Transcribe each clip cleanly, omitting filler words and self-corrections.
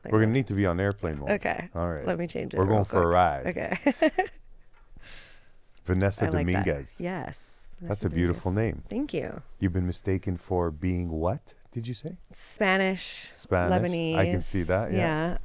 Like We're going to need to be on airplane mode. Okay. All right. Let me change it. We're going real for a quick. ride. Okay. Vanessa I like that. Domingues. Yes. That's Vanessa a beautiful Domingues. name. Thank you. You've been mistaken for being what, did you say? Spanish, Spanish. Lebanese. I can see that. Yeah.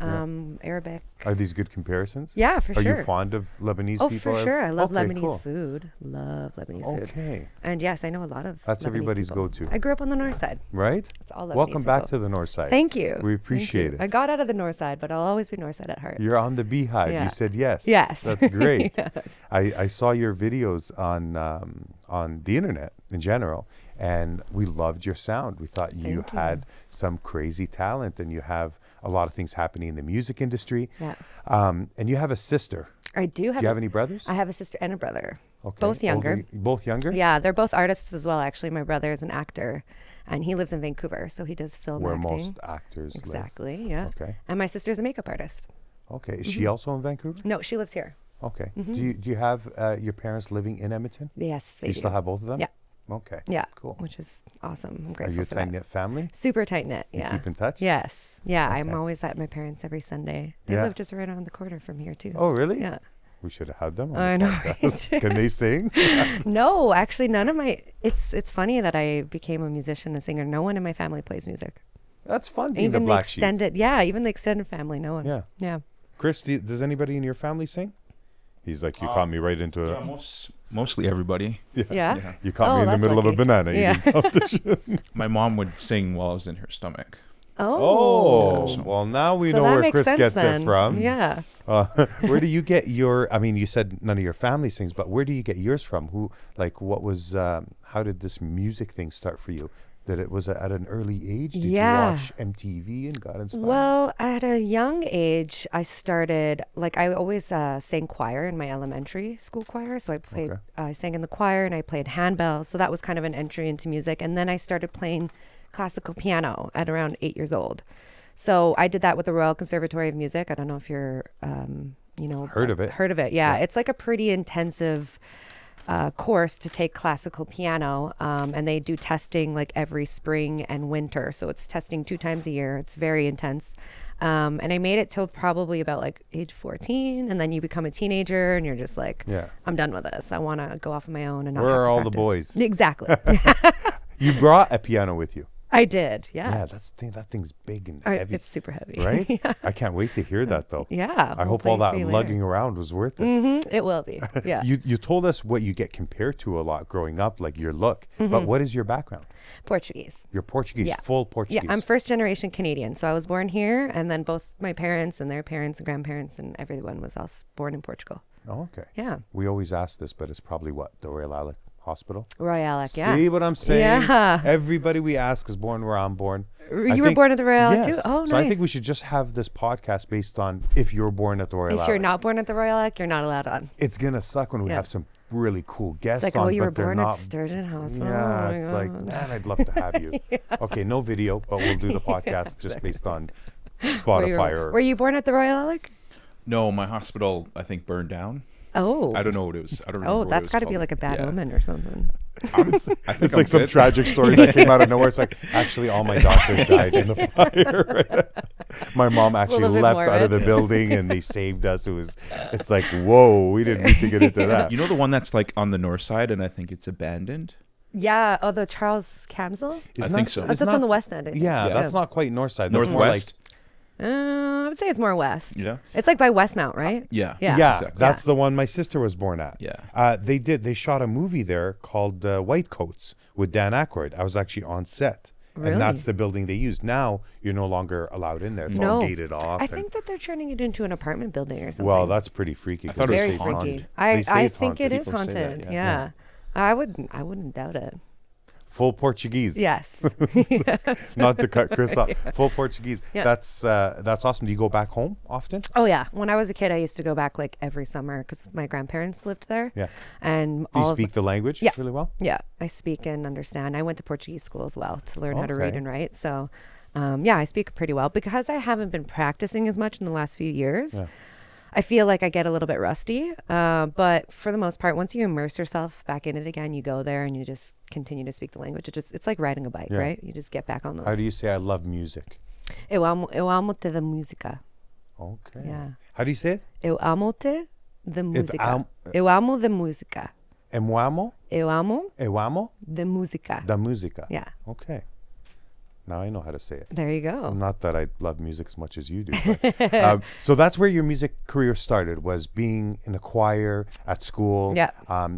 Arabic. Are these good comparisons? Yeah, for Are sure. you fond of Lebanese Oh, people? for sure. I love Okay, Lebanese cool. food. Love Lebanese food. Okay. And yes, I know a lot of That's Lebanese everybody's people. go-to. I grew up on the north side. Right? It's all Lebanese Welcome back people. to the north side. Thank you. We Thank appreciate you. it. I got out of the north side, but I'll always be north side at heart. You're on the beehive. Yeah. You said yes. Yes. That's great. Yes. I saw your videos on the internet in general, and we loved your sound. We thought you Thank you. had some crazy talent, and you have a lot of things happening in the music industry. Yeah. And you have a sister. I do have. Do you have any brothers? I have a sister and a brother. Okay. Both younger. Older- both younger? Yeah, they're both artists as well. Actually, my brother is an actor, and he lives in Vancouver, so he does film Where acting. most actors Exactly. Yeah. Okay. And my sister's a makeup artist. live. Okay. Is she also in Vancouver? No, she lives here. Okay. Do you have your parents living in Edmonton? Yes, they You do. still have both of them? Yeah. Okay. Yeah. Cool. Which is awesome. I'm Are grateful you a for that. tight-knit family? Super tight knit. You Yeah. keep in touch? Yes. Yeah. Okay. I'm always at my parents every Sunday. They Yeah. live just right around the corner from here too. Oh, really? Yeah. We should have had them on I the know, podcast. right? Can they sing? No, actually, none of my. It's funny that I became a musician, a singer. No one in my family plays music. That's fun being Even the the black sheep. extended. Yeah, even the extended family. No one. Yeah. Yeah. Chris, does anybody in your family sing? He's like, you caught me right into it. Yeah, mostly everybody. Yeah. Yeah. You caught Oh, me in the that's middle of a lucky. banana Yeah. eating competition. My mom would sing while I was in her stomach. Oh. Well, now we So know that where makes Chris sense gets then. it from. Yeah. Where do you get your, I mean, you said none of your family sings, but where do you get yours from? What was, how did this music thing start for you? That it was at an early age? Did Yeah. you watch MTV and got inspired? Well, at a young age, I started, like, I always sang choir in my elementary school choir. So I played, Okay. I sang in the choir and I played handbell. So that was kind of an entry into music. And then I started playing classical piano at around 8 years old. So I did that with the Royal Conservatory of Music. I don't know if you're, Heard of it. Heard of it, yeah. It's like a pretty intensive course to take classical piano, and they do testing like every spring and winter. So it's testing 2 times a year. It's very intense. And I made it till probably about like age 14, and then you become a teenager and you're just like, Yeah. I'm done with this. I want to go off on my own and not Where have to are all the practice." boys? Exactly. You brought a piano with you. I did. Yeah. Yeah, that thing's big and All right, heavy. it's super heavy. Right? Yeah. I can't wait to hear that though. Yeah. I hope all that lugging around was worth it. It will be. Yeah. You told us what you get compared to a lot growing up, like your look. But what is your background? Portuguese. You're Portuguese, Yeah. full Portuguese. Yeah, I'm first generation Canadian. So I was born here, and then both my parents and their parents and grandparents and everyone was all born in Portugal. Oh, okay. Yeah. We always ask this, but it's probably what? The Royal Alec Hospital? Royalic, yeah. See what I'm saying? Yeah. Everybody we ask is born where I'm born. You were born at the Royalic yes. too? Oh, nice. So I think we should just have this podcast based on if you're born at the Royal If you're Alec. not born at the Royalic, you're not allowed on. It's going to suck when we Yeah. have some really cool guests It's like, on, oh, you but were they're born not. at Sturgeon Hospital. Yeah, Oh my it's like, God. man, I'd love to have you. Okay, no video, but we'll do the podcast just based on Spotify Were you born at the Royalic? No, my hospital, I think, burned down. Oh. I don't know what it was. I don't remember Oh, what it that's was got to be called. like a bad Yeah. omen or something. I think It's I'm like some good. tragic story that came out of nowhere. It's like, actually, all my doctors died in the fire. My mom actually little bit leapt out of morbid. the building and they saved us. It's like, whoa, we didn't need to get into that. You know the one that's like on the north side, and I think it's abandoned. Yeah. Oh, the Charles Camsell? I think so. That's on the west end. I think. Yeah, that's not quite north side. That's more Northwest. I would say it's more west. Yeah. It's like by Westmount, right? Yeah. Yeah. Yeah, exactly. that's the one my sister was born at. Yeah. They shot a movie there called White Coats with Dan Aykroyd. I was actually on set. Really? And that's the building they use. Now you're no longer allowed in there. It's all gated off. I think that they're turning it into an apartment building or something. Well, that's pretty freaky. I thought 'cause it was they very say it's freaky. haunted. They say I it's think it haunted. is People say that, haunted. yeah. I wouldn't doubt it. Full Portuguese. Yes. Not to cut Chris off. Full Portuguese. Yeah. That's awesome. Do you go back home often? Oh yeah. When I was a kid, I used to go back like every summer because my grandparents lived there. Yeah. And Do you all of speak the language Yeah. really well? Yeah, I speak and understand. I went to Portuguese school as well to learn how to read Okay. and write. So, yeah, I speak pretty well because I haven't been practicing as much in the last few years. Yeah. I feel like I get a little bit rusty, but for the most part, once you immerse yourself back in it again, you go there and you just continue to speak the language. It's like riding a bike, Yeah. right? You just get back on those. How do you say I love music? Eu amo-te da música. Okay. Yeah. How do you say it? Eu amo-te da música. am- Eu amo da música. Eu amo Eu amo da da música. música. Yeah. Okay. Now I know how to say it. There you go. Not that I love music as much as you do. But, so that's where your music career started, was being in a choir at school. Yeah.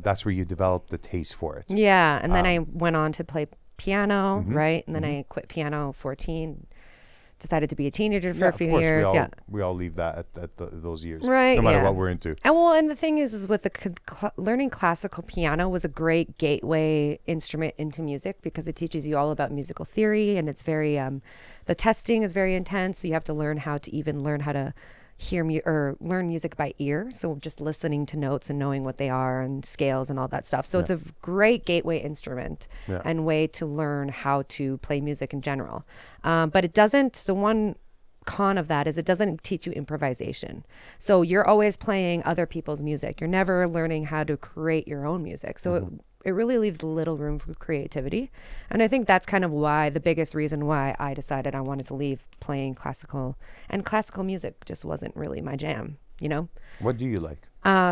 That's where you developed the taste for it. Yeah, and then I went on to play piano, Mm-hmm. right? And then I quit piano 14, decided to be a teenager for a few of course, years. we all leave that at those years, Right, no matter yeah. what we're into. And the thing is with learning classical piano was a great gateway instrument into music because it teaches you all about musical theory, and it's very the testing is very intense. So you have to learn how to hear or learn music by ear. So just listening to notes and knowing what they are and scales and all that stuff. So it's a great gateway instrument and way to learn how to play music in general. But it doesn't. The one con of that is it doesn't teach you improvisation. So you're always playing other people's music. You're never learning how to create your own music. So it really leaves little room for creativity. And I think that's kind of the biggest reason why I decided I wanted to leave playing classical. And classical music just wasn't really my jam, you know? What do you like?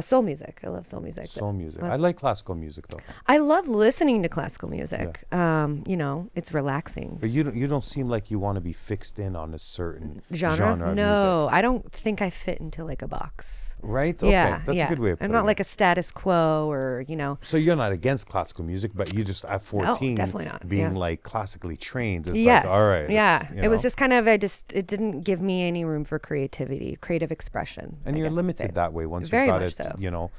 Soul music. I love soul music. Soul music. I like classical music though. I love listening to classical music. You know, it's relaxing. But you don't seem like you want to be fixed in on a certain Genre? of music. No, I don't think I fit into like a box. Right? Okay. Yeah, That's a good way of putting I'm not it. like a status quo or, you know. So you're not against classical music, but you just at 14 definitely not. being Yeah. like classically trained. It's Yes. like, all right. Yeah. it's, you It was know. just kind of, it didn't give me any room for creativity, creative expression. And I you're guess you'd limited say. that way once Very you've got much it, so. you know,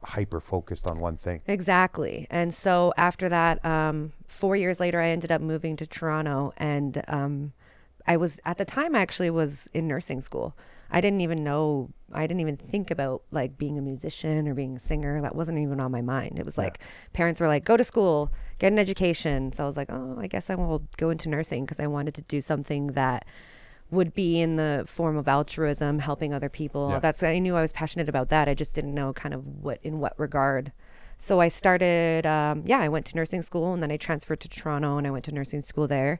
hyper focused on one thing. Exactly. And so after that, 4 years later, I ended up moving to Toronto, and at the time I actually was in nursing school. I didn't even think about like being a musician or being a singer. That wasn't even on my mind. It was like parents were like, go to school, get an education. So I was like, oh, I guess I will go into nursing because I wanted to do something that would be in the form of altruism, helping other people. Yeah. I knew I was passionate about that. I just didn't know kind of in what regard. So I started, I went to nursing school, and then I transferred to Toronto, and I went to nursing school there.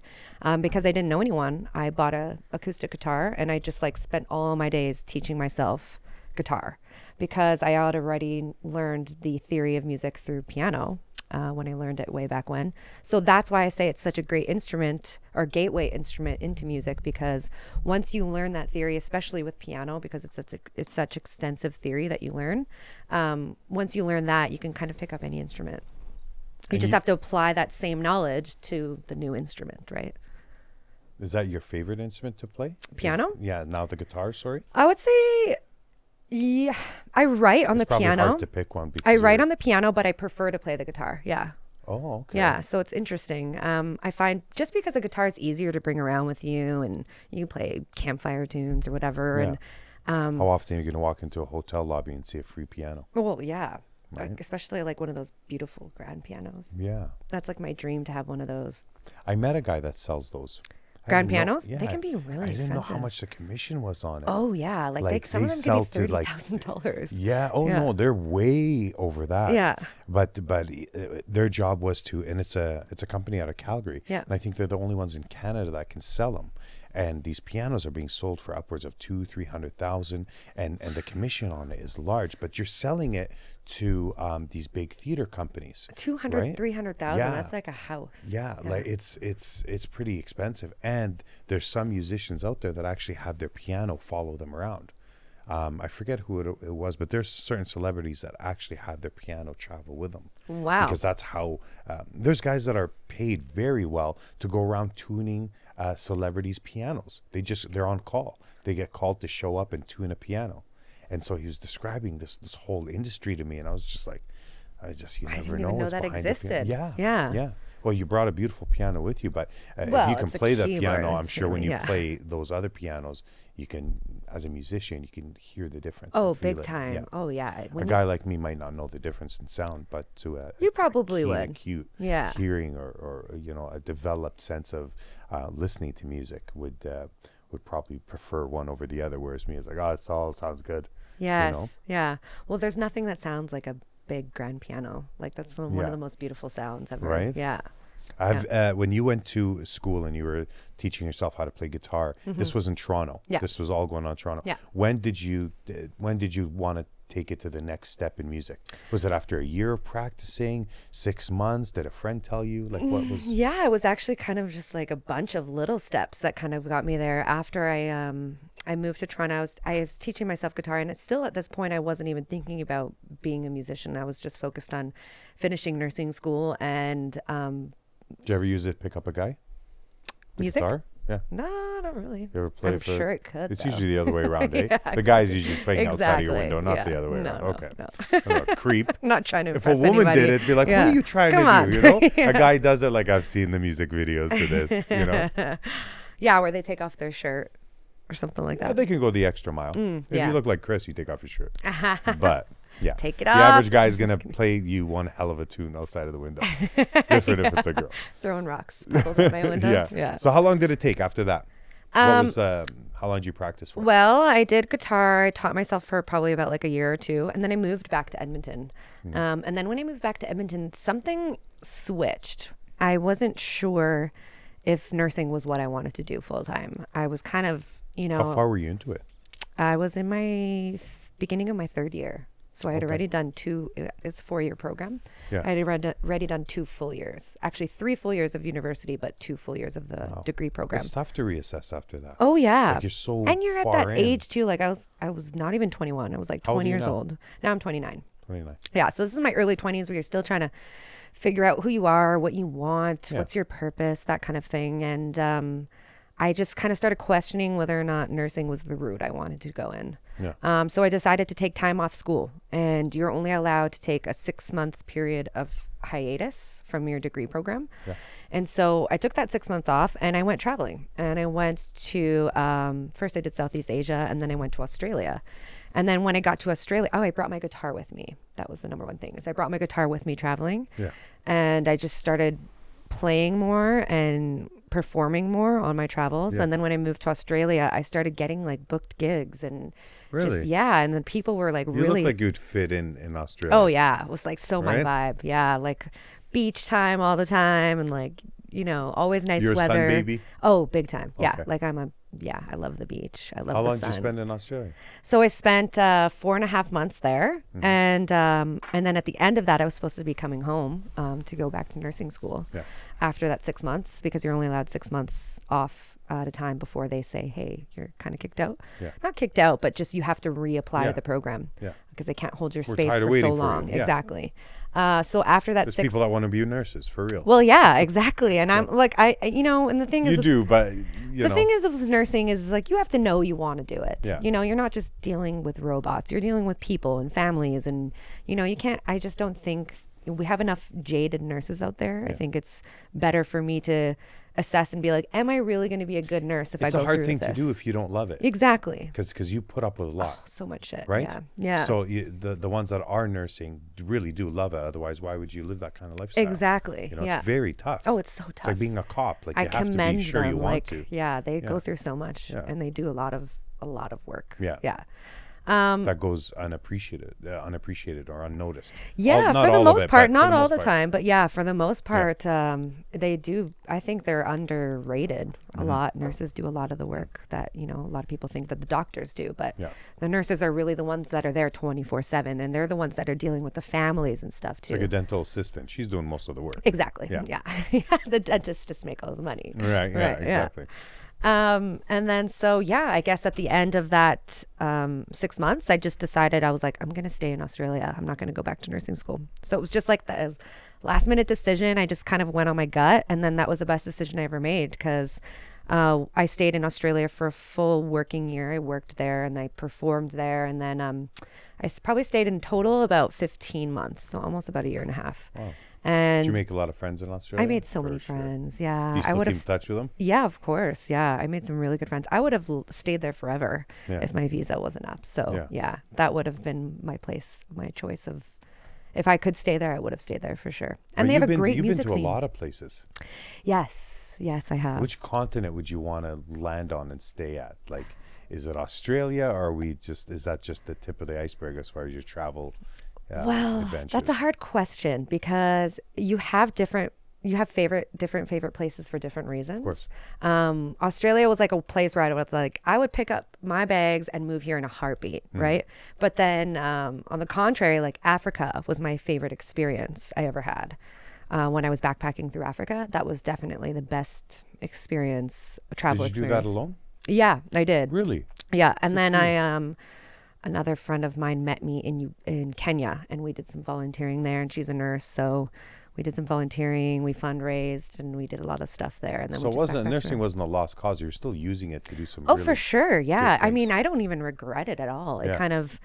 Because I didn't know anyone, I bought a acoustic guitar, and I just like spent all of my days teaching myself guitar because I had already learned the theory of music through piano. When I learned it way back when. So that's why I say it's such a great instrument or gateway instrument into music, because once you learn that theory, especially with piano, because it's such extensive theory that you learn, once you learn that, you can kind of pick up any instrument. You just have to apply that same knowledge to the new instrument, right? Is that your favorite instrument to play? Piano? Now the guitar, sorry. I would say, yeah, I write on It's the probably piano. hard to pick one because I write on the piano, but I prefer to play the guitar. Yeah. Oh, okay. Yeah, so it's interesting. I find just because a guitar is easier to bring around with you, and you can play campfire tunes or whatever. Yeah. And How often are you going to walk into a hotel lobby and see a free piano? well, yeah, Right. especially like one of those beautiful grand pianos. Yeah. That's like my dream to have one of those. I met a guy that sells those. I Grand didn't know- pianos? They can be really I didn't know how expensive. much the commission was on it. Oh yeah, like Like, some they of them sell can be to, like- $30,000. Yeah. Oh Yeah. no, they're way over that. Yeah. But their job was to, and it's a company out of Calgary. Yeah. And I think they're the only ones in Canada that can sell them. And these pianos are being sold for upwards of 200,000-300,000, and the commission on it is large. But you're selling it to these big theater companies. 200, right? 300,000. Yeah. That's like a house. Yeah, like it's pretty expensive, and there's some musicians out there that actually have their piano follow them around. I forget who it was, but there's certain celebrities that actually have their piano travel with them. Wow. Because that's how there's guys that are paid very well to go around tuning celebrities' pianos. They're on call. They get called to show up and tune a piano. And so he was describing this whole industry to me, and I was just like, you I never didn't know even know what's that behind the piano. existed. Yeah, Yeah. yeah. Well, you brought a beautiful piano with you, but if Well, you can it's a play the keyboard, piano, I'm it's, sure when you yeah. play those other pianos, you can, as a musician, you can hear the difference. Oh, and feel big it. time. Yeah. Oh yeah. A When you- guy like me might not know the difference in sound, but to You probably keen, would. acute Yeah. hearing or a developed sense of listening to music would probably prefer one over the other. Whereas me, it's like, it all sounds good. Yes. know? Yeah. Well, there's nothing that sounds like a big grand piano. Like that's one Yeah. of the most beautiful sounds ever. Right? Yeah. When you went to school and you were teaching yourself how to play guitar, this was in Toronto. Yeah. This was all going on in Toronto. Yeah. When did you want to take it to the next step in music? Was it after a year of practicing, 6 months? Did a friend tell you? Like, what was? Yeah, it was actually kind of just like a bunch of little steps that kind of got me there. After I moved to Toronto, I was teaching myself guitar, and it's still at this point I wasn't even thinking about being a musician. I was just focused on finishing nursing school and Did you ever use it to pick up a guy? The music. guitar? Yeah. No, not really. You ever play I'm for? sure it could. It's though. usually the other way around, eh? Yeah, The guy's usually playing outside of your exactly. window, not Yeah. the other way No, around. no, Okay. no. I'm a creep. I'm not trying to If a impress woman anybody. did it, be like, Yeah. what are you trying Come to on. do? You know? Yeah. A guy does it like I've seen the music videos to this, you know? Yeah, where they take off their shirt or something like Yeah, that. they can go the extra mile. If yeah. you look like Chris, you take off your shirt. But yeah, Take it the off. average guy is gonna play you one hell of a tune outside of the window. Different if it's a girl. Throwing rocks, pebbles at my window. Yeah. So how long did it take after that? What was how long did you practice for? Well, I did guitar. I taught myself for probably about like a year or two. And then I moved back to Edmonton. And then when I moved back to Edmonton, something switched. I wasn't sure if nursing was what I wanted to do full time. I was kind of, How far were you into it? I was in my beginning of my third year. So I had Okay. already done it's a 4-year program. Yeah. I had already done 2 full years. Actually, 3 full years of university, but 2 full years of the degree program. It's tough to reassess after that. Oh yeah. Like you're so and you're at far that in. age too. Like I was not even 21. I was like How old 20 are you years now? old. Now I'm 29. 29. Yeah. So this is my early 20s where you're still trying to figure out who you are, what you want, Yeah. what's your purpose, that kind of thing. And I just kind of started questioning whether or not nursing was the route I wanted to go in. Yeah. So I decided to take time off school, and you're only allowed to take a 6-month period of hiatus from your degree program. Yeah. And so I took that 6 months off and I went traveling, and I went to, first I did Southeast Asia, and then I went to Australia. And then when I got to Australia, I brought my guitar with me. That was the number one thing, is I brought my guitar with me traveling. Yeah. And I just started playing more and performing more on my travels. Yeah. And then when I moved to Australia, I started getting like booked gigs and Really? just, yeah. And then people were like You really, look like you'd fit in Australia. oh yeah, it was like so my Right? vibe. Yeah. Like beach time all the time, and like, you know, always nice You're a sun weather. baby? Oh, big time. Yeah. Okay. Like I love the beach. I love How the long sun. did you spend in Australia? So I spent 4.5 months there, and then at the end of that, I was supposed to be coming home to go back to nursing school. Yeah. After that 6 months, because you're only allowed 6 months off at a time before they say, hey, you're kind of kicked out. Yeah. Not kicked out, but just you have to reapply Yeah. to the program. Yeah. Because they can't hold your We're space tired of for waiting so for you. long. Yeah. Exactly. So after that There's 6 people that want to be nurses, for real. well, yeah, exactly. And I'm like, you know, and the thing you is, do, but the thing is with nursing is like you have to know you want to do it. Yeah. You know, you're not just dealing with robots. You're dealing with people and families, and you know, you can't. I just don't think we have enough jaded nurses out there. I think it's better for me to assess and be like, am I really going to be a good nurse if it's I go a hard through thing this? to do if you don't love it. Exactly. Because you put up with a lot, So much shit. right? Yeah. Yeah. So the ones that are nursing really do love it. Otherwise, why would you live that kind of lifestyle? exactly. You know, yeah. it's very tough. Oh, it's so tough. It's like being a cop. Like I you have to commend be sure them. you want like, to. yeah, they Yeah. go through so much, Yeah. and they do a lot of work. Yeah. Yeah. That goes unappreciated or unnoticed. Yeah, Not for the all of most it, part, but for not all most the part. time, but yeah, for the most part, they do. I think they're underrated a Mm-hmm. lot. Nurses do a lot of the work that, you know, a lot of people think that the doctors do, but Yeah. the nurses are really the ones that are there 24/7, and they're the ones that are dealing with the families and stuff It's too. like a dental assistant. She's doing most of the work. Exactly. Yeah. Yeah. The dentists just make all the money. Right. Yeah. Right, yeah. Exactly. And then, so yeah, I guess at the end of that 6 months, I just decided, I was like, I'm going to stay in Australia. I'm not going to go back to nursing school. So it was just like the last minute decision. I just kind of went on my gut. And then that was the best decision I ever made, because I stayed in Australia for a full working year. I worked there and I performed there. And then probably stayed in total about 15 months. So almost about a year and a half. Wow. And Did you make a lot of friends in Australia? I made so many For sure. friends. Yeah. Do you I still would keep have in touch with them? yeah, of course. Yeah. I made some really good friends. I would have stayed there forever Yeah. if my visa wasn't up. So, Yeah. yeah, that would have been my place, my choice of, if I could stay there, I would have stayed there for sure. And But they have a you've great been music to scene. a lot of places. Yes. Yes, I have. Which continent would you want to land on and stay at? Like, is it Australia, or is that just the tip of the iceberg as far as your travel well, adventures? that's a hard question, because you have different you have different favorite places for different reasons. Of course. Australia was like a place where I was like, I would pick up my bags and move here in a heartbeat, right? But then on the contrary, like Africa was my favorite experience I ever had. When I was backpacking through Africa, that was definitely the best experience, travel Did you experience. do that alone? Yeah, I did. Really? Yeah, and then another friend of mine met me in Kenya, and we did some volunteering there, and she's a nurse, so we did some volunteering, we fundraised, and we did a lot of stuff there. And then So we just nursing around. wasn't a lost cause. You were still using it to do some. Oh, really for sure, yeah. good I mean, things. I don't even regret it at all. It Yeah. kind of,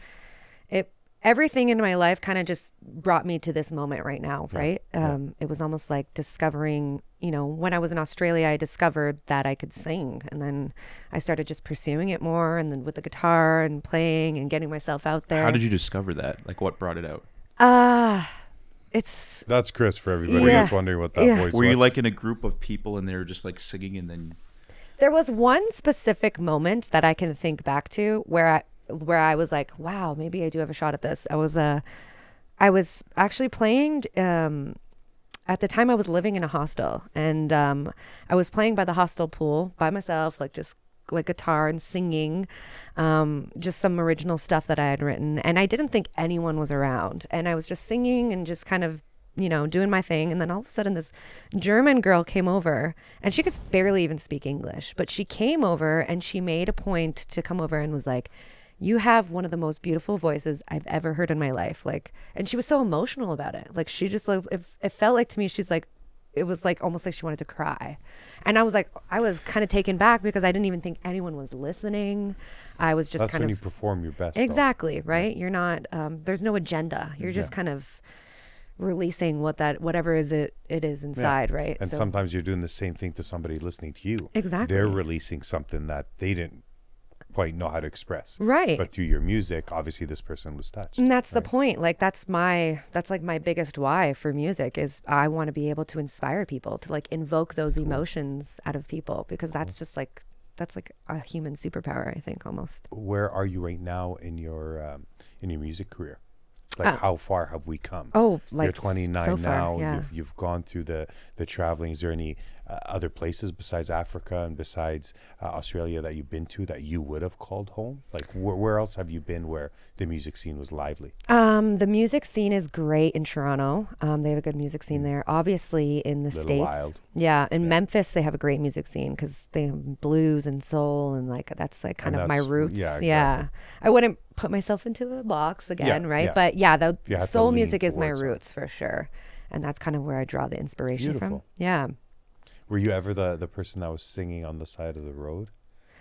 everything in my life kind of just brought me to this moment right now, right? It was almost like discovering, when I was in Australia, I discovered that I could sing. And then I started just pursuing it more, and then with the guitar and playing and getting myself out there. How did you discover that? Like, what brought it out? It's, That's Chris for everybody Yeah. that's wondering what that Yeah. voice Were you was. like in a group of people and they were just like singing and then? there was one specific moment that I can think back to where I was like, wow, maybe I do have a shot at this. I was actually playing, at the time I was living in a hostel, and I was playing by the hostel pool by myself, like just like guitar and singing, just some original stuff that I had written. And I didn't think anyone was around, and I was just singing and just kind of, doing my thing. And then all of a sudden this German girl came over, and she could barely even speak English, but she came over and she made a point to come over and was like, you have one of the most beautiful voices I've ever heard in my life. Like, and she was so emotional about it. Like, she just like, it felt like to me, she's like, it was like almost like she wanted to cry. And I was like, I was kind of taken back because I didn't even think anyone was listening. I was just That's kind when of you perform your best. though. exactly right. You're not. There's no agenda. You're just kind of releasing whatever it is inside, right? And So- sometimes you're doing the same thing to somebody listening to you. Exactly. They're releasing something that they didn't quite know how to express. Right. But through your music, obviously this person was touched. And that's the point. Like that's like my biggest why for music is I want to be able to inspire people to like invoke those emotions out of people, because that's just like that's like a human superpower, I think, almost. Where are you right now in your music career? Like how far have we come? Oh, like you're 29 so far, now. yeah. You've gone through the traveling. Is there any other places besides Africa and besides Australia that you've been to that you would have called home? Like where else have you been where the music scene was lively? The music scene is great in Toronto. They have a good music scene there. Obviously in the Little States. Wild. Yeah. In Memphis, they have a great music scene because they have blues and soul, and like that's like kind And of my that's- roots. yeah, Yeah. exactly. I wouldn't put myself into a box again, Yeah, right? yeah. But yeah, the You have to soul lean music is my towards it. roots for sure. And that's kind of where I draw the inspiration from. beautiful. Yeah. Were you ever the person that was singing on the side of the road?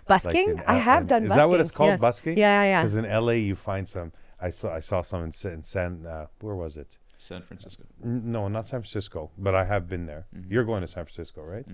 Busking? in I have done Is busking. that what it's called, yes. busking? Yeah, yeah, Because in LA you find some. I saw some in San. Where was it? San Francisco. No, not San Francisco, but I have been there. Mm-hmm. You're going to San Francisco, right?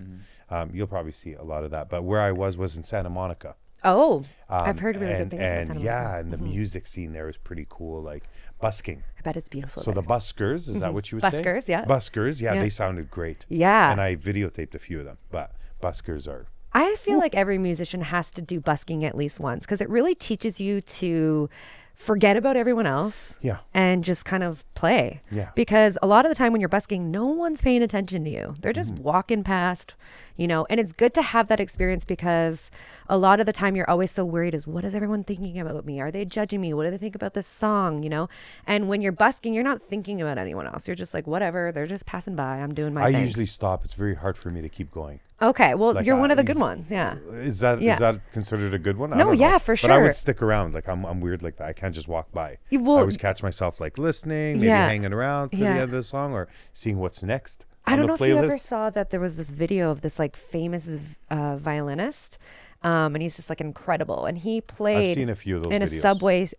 You'll probably see a lot of that. But where I was in Santa Monica. Oh, I've heard really good things about and Santa yeah, Monica. and the music scene there is pretty cool, like busking. I bet it's beautiful. So there. the buskers, is that what you would say? Buskers, yeah. Buskers, yeah, Yeah. they sounded great. Yeah. And I videotaped a few of them, but buskers are. I feel like every musician has to do busking at least once because it really teaches you to forget about everyone else Yeah. and just kind of play. Yeah. Because a lot of the time when you're busking, no one's paying attention to you. They're just walking past, and it's good to have that experience because a lot of the time you're always so worried is what is everyone thinking about me? Are they judging me? What do they think about this song? And when you're busking, you're not thinking about anyone else. You're just like, whatever, they're just passing by. I'm doing my I thing. usually stop. It's very hard for me to keep going. Okay. Well, Like, you're one of the I- good ones. Yeah. Is that Yeah. is that considered a good one? I No, don't know. yeah, for But I sure. would stick around. Like I'm weird like that. I can't just walk by. Well- I always catch myself like listening, maybe Yeah. hanging around for Yeah. the end of the song or seeing what's next. I on don't the know if you ever playlist. saw that there was this video of this like famous violinist, and he's just like incredible. And he played I've seen a few of those in a videos. subway,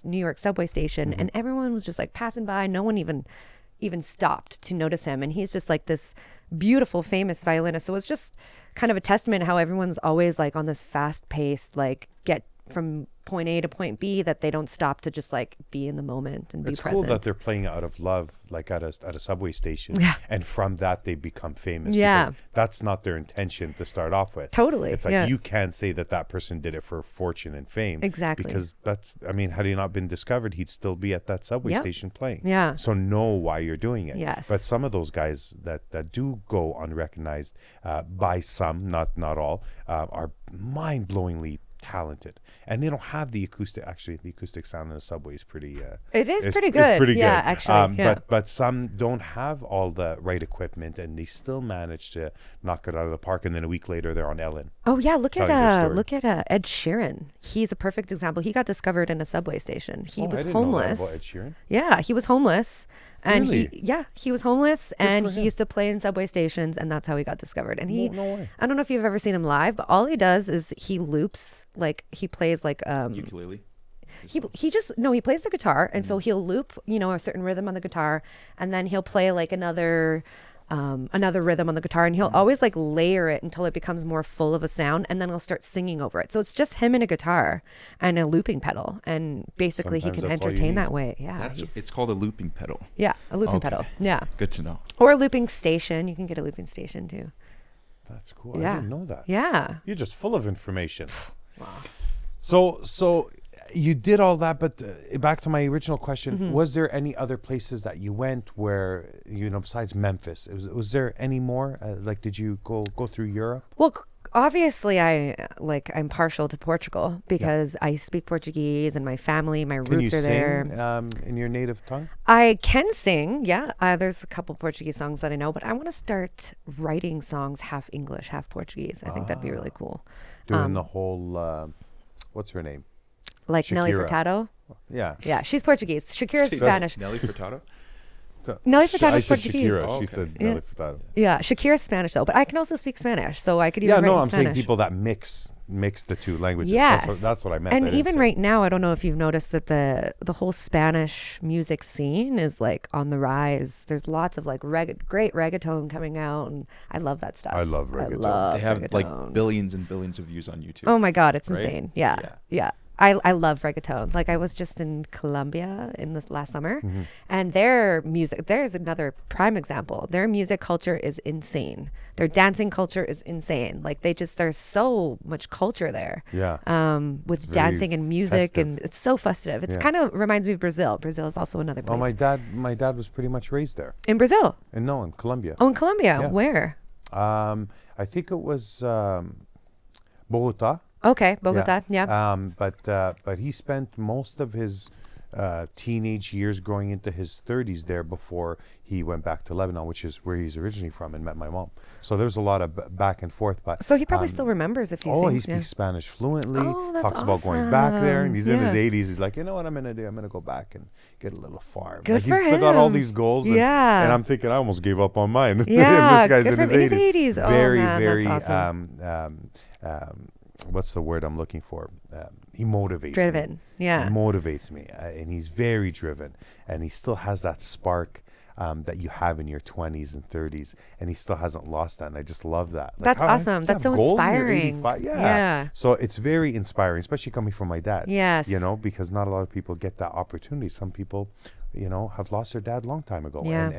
New York subway station, and everyone was just like passing by. No one even stopped to notice him. And he's just like this beautiful, famous violinist. So it's just kind of a testament how everyone's always like on this fast paced, like get from point A to point B, that they don't stop to just like be in the moment and be It's present. cool that they're playing out of love, like at a subway station, Yeah. and from that they become famous. Yeah. Because that's not their intention to start off with. Totally. It's like yeah. you can't say that person did it for fortune and fame. Exactly. Because that's, I mean, had he not been discovered, he'd still be at that subway Yep. station playing. Yeah. So know why you're doing it. Yes. But some of those guys that do go unrecognized by some, not all, are mind-blowingly talented, and they don't have the acoustic. Actually, the acoustic sound in the subway is pretty. It is it's pretty good. It's pretty Yeah, good. actually. Yeah. But some don't have all the right equipment, and they still manage to knock it out of the park. And then a week later, they're on Ellen. Oh yeah, look Telling their story. at Ed Sheeran. He's a perfect example. He got discovered in a subway station. He I was didn't know that homeless. about Ed Sheeran. Yeah, he was homeless, and Really? he was homeless, and for he him. used to play in subway stations, and that's how he got discovered. And he, No way. I don't know if you've ever seen him live, but all he does is he loops, like he plays like Ukulele. he just no, he plays the guitar, and so he'll loop, a certain rhythm on the guitar, and then he'll play like another rhythm on the guitar, and he'll always like layer it until it becomes more full of a sound, and then he'll start singing over it. So it's just him and a guitar and a looping pedal, and basically Sometimes he can that's all you entertain need. that way. Yeah, It's called a looping pedal. yeah, a looping Okay. pedal. Yeah, Good to know. or a looping station. You can get a looping station too. That's cool. Yeah. I didn't know that. Yeah. You're just full of information. So you did all that, but back to my original question: Mm-hmm. was there any other places that you went where besides Memphis? Was there any more? Like, did you go through Europe? Well, obviously, I'm partial to Portugal because I speak Portuguese, and my family, my Can you roots are sing there. in your native tongue? I can sing, yeah. There's a couple Portuguese songs that I know, but I want to start writing songs half English, half Portuguese. I think that'd be really cool. Doing the whole, what's her name? Like Nelly Shakira. Furtado. Yeah. Yeah, she's Portuguese. Shakira's Say Spanish. Nelly Furtado. Nelly I Furtado's said Portuguese. Shakira. Oh, She okay. said Yeah. Nelly Furtado. Yeah, Shakira's Spanish though, but I can also speak Spanish, so I could even Yeah, write no, in I'm Spanish. saying people that mix the two languages. Yes, That's what I meant. I And didn't even say- right now, I don't know if you've noticed that the whole Spanish music scene is like on the rise. There's lots of like great reggaeton coming out, and I love that stuff. I love I reggaeton. love They have reggaeton. like billions and billions of views on YouTube. Oh my God, it's right? insane. Yeah. Yeah. Yeah. I love reggaeton. Like I was just in Colombia in this last summer, Mm-hmm. and their music, there's another prime example. Their music culture is insane. Their dancing culture is insane. Like there's so much culture there. Yeah. With very dancing and music, festive. and it's so festive. It's Yeah. kind of reminds me of Brazil. Brazil is also another place. Oh, my dad was pretty much raised there. In Brazil. And no, in Colombia. Oh, in Colombia. Yeah. Where? I think it was Bogota. Okay, Bogota. Yeah. But he spent most of his teenage years growing into his 30s there before he went back to Lebanon, which is where he's originally from, and met my mom. So there's a lot of back and forth. But So he probably still remembers a few Oh, he things. speaks Spanish fluently. Oh, that's Talks about going back there, and he's in his awesome. 80s. He's like, you know what I'm gonna do? I'm gonna go back and get a little farm. Good like he's for still got all him. these goals. And, Yeah. and I'm thinking I almost gave up on mine. And Yeah, this guy's good in for his him. 80s. He's 80s. Oh, Very, man, very. that's awesome. What's the word I'm looking for? He motivates me. Driven. Yeah. He motivates me, and he's very driven, and he still has that spark that you have in your 20s and 30s, and he still hasn't lost that, and I just love that. Like, That's how- awesome. you That's have so goals and you're inspiring. 85? Yeah. Yeah. So it's very inspiring, especially coming from my dad. Yes. Because not a lot of people get that opportunity. Some people, have lost their dad a long time ago, Yeah.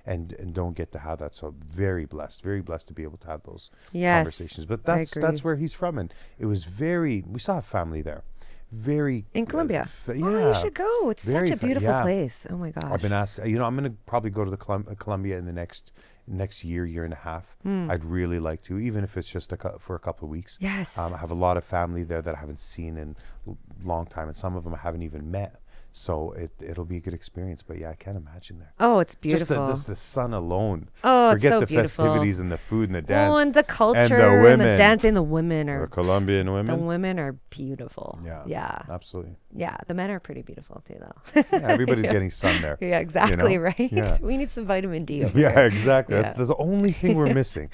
and don't get to have that. So very blessed to be able to have those Yes, conversations. But I that's agree. where he's from, and it was we saw a family there. Very In Colombia. yeah. Oh, you should go. It's Very such a beautiful yeah. place. Oh my gosh. I've been asked. I'm going to probably go to the Colombia in the next year and a half. I'd really like to, even if it's just for a couple of weeks. Yes. I have a lot of family there that I haven't seen in a long time, and some of them I haven't even met. So it'll be a good experience. But yeah, I can't imagine there. Oh, it's beautiful. Just the sun alone. Oh, it's Forget so the beautiful. festivities and the food and the dance. Oh, and the culture and the and women. the dancing. The women The are Colombian the women. women are beautiful. Yeah. Yeah. Absolutely. Yeah. The men are pretty beautiful too, though. Yeah, everybody's getting sun there. Yeah, exactly, know? right? Yeah. We need some vitamin D over Yeah, here. exactly. Yeah. That's the only thing we're missing.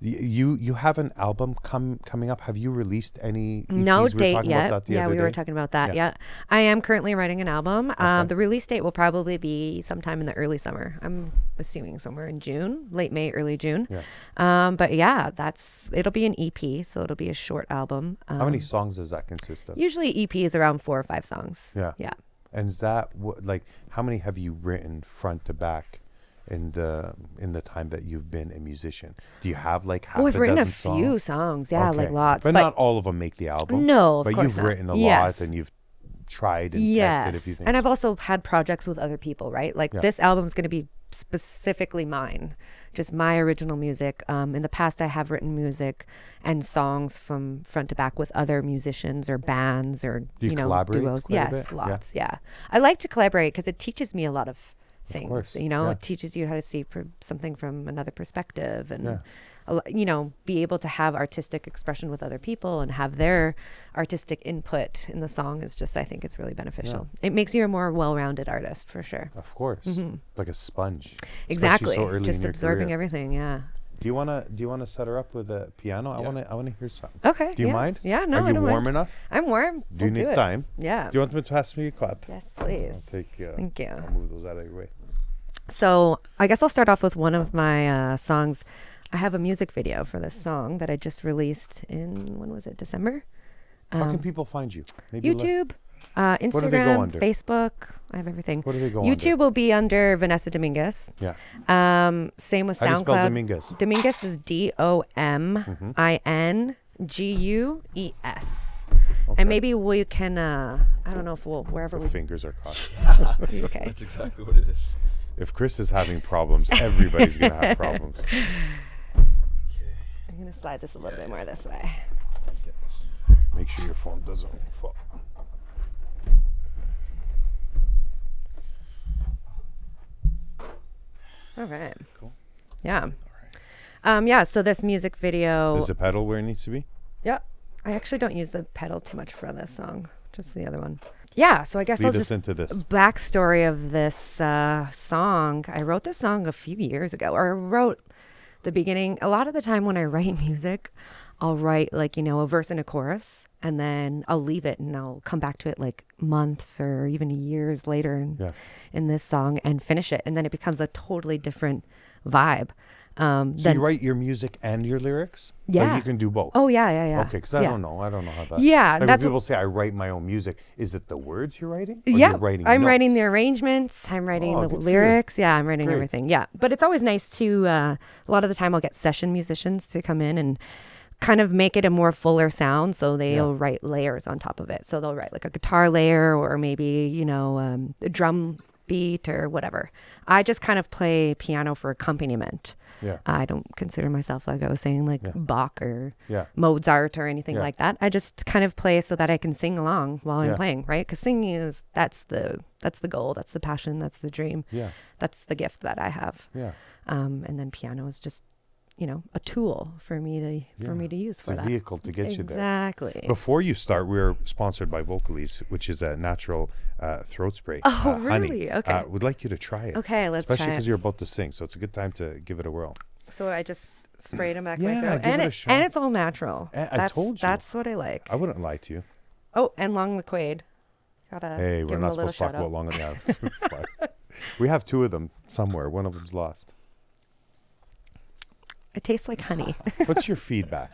You have an album coming up. Have you released any EPs? No We were date talking yet. about that the Yeah, other we were day. talking about that. Yeah. Yeah. I am currently writing an album. Okay. The release date will probably be sometime in the early summer. I'm assuming somewhere in June, late May, early June. Yeah. But yeah, it'll be an EP, so it'll be a short album. How many songs does that consist of? Usually EP is around 4 or 5 songs. Yeah. Yeah. And is that like how many have you written front to back in the time that you've been a musician? Do you have like half I've a written a dozen few songs? songs. Yeah, like Okay. lots. But not all of them make the album. No, of but course you've not. written a Yes. lot and you've tried and Yes. tested a few things. And I've also had projects with other people, right? Like Yeah. this album's going to be specifically mine, just my original music. In the past, I have written music and songs from front to back with other musicians or bands or, Do you collaborate duos. quite a Yes, bit? lots. Yeah. I like to collaborate because it teaches me a lot of things. course, It teaches you how to see something from another perspective and, Yeah. be able to have artistic expression with other people and have their artistic input in the song is just, I think it's really beneficial. It makes you a more well-rounded artist for sure. Of course. Like a sponge. Especially Exactly. so early Just in your absorbing career. everything. Yeah. Do you wanna set her up with a piano? I wanna hear something. Okay. Do you yeah. mind? Yeah. No, Are I you don't warm mind. enough? I'm warm. Do you We'll need it. time? Yeah. Do you want me to pass me your clap? Yes, please. I'll take. Thank you. I'll move those out of your way. So I guess I'll start off with one of my songs. I have a music video for this song that I just released in, when was it? December? How can people find you? Maybe YouTube, What do they go Instagram, under? Facebook. I have everything. What do they go YouTube will be under Vanessa Domingues. Yeah. Same with How do you spell SoundCloud. Domingues? Domingues is DOMINGUES. Okay. And maybe we can, I don't know if wherever The we, fingers are crossed. okay. That's exactly what it is. If Chris is having problems, everybody's gonna have problems. I'm going to slide this a little bit more this way. Make sure your phone doesn't fall. All right. Cool. Yeah. So this music video. Is the pedal where it needs to be? Yeah. I actually don't use the pedal too much for this song, just the other one. Yeah. So I guess I'll Lead us just into this. backstory of this song. I wrote this song a few years ago, or I wrote the beginning. A lot of the time when I write music, I'll write like, a verse and a chorus, and then I'll leave it and I'll come back to it like months or even years later in this song and finish it. And then it becomes a totally different vibe. So you write your music and your lyrics? Yeah. Like you can do both? Oh, yeah. Okay, because I don't know. I don't know how that. Yeah, Like when that's people say I write my own music, is it the words you're writing? Or Yeah, you're writing I'm writing the notes? arrangements. I'm writing Oh, the good for you. lyrics. Yeah, I'm writing Great. everything. Yeah, but it's always nice to. A lot of the time, I'll get session musicians to come in and kind of make it a more fuller sound. So they'll write layers on top of it. So they'll write like a guitar layer or maybe a drum beat or whatever. I just kind of play piano for accompaniment. Yeah. I don't consider myself, like I was saying, like Bach or Yeah. Mozart or anything Yeah. like that. I just kind of play so that I can sing along while Yeah. I'm playing, right? Because singing that's the goal, that's the passion, that's the dream, Yeah. that's the gift that I have. Yeah. And then piano is just, a tool for me to use It's for a that. vehicle to get you there. Exactly. Before you start, we're sponsored by Vocalese, which is a natural throat spray. Oh, Honey. really? Okay. We'd like you to try it. Okay, let's Especially try it. because you're about to sing, so it's a good time to give it a whirl. So I just sprayed them back my Yeah, throat, give and it a shot. and it's all natural. I told you. That's what I like. I wouldn't lie to you. Oh, and Long McQuaid. Gotta Hey, give we're him not a little supposed to talk shout out. about long enough. It's fine. We have two of them somewhere. One of them's lost. It tastes like honey. What's your feedback?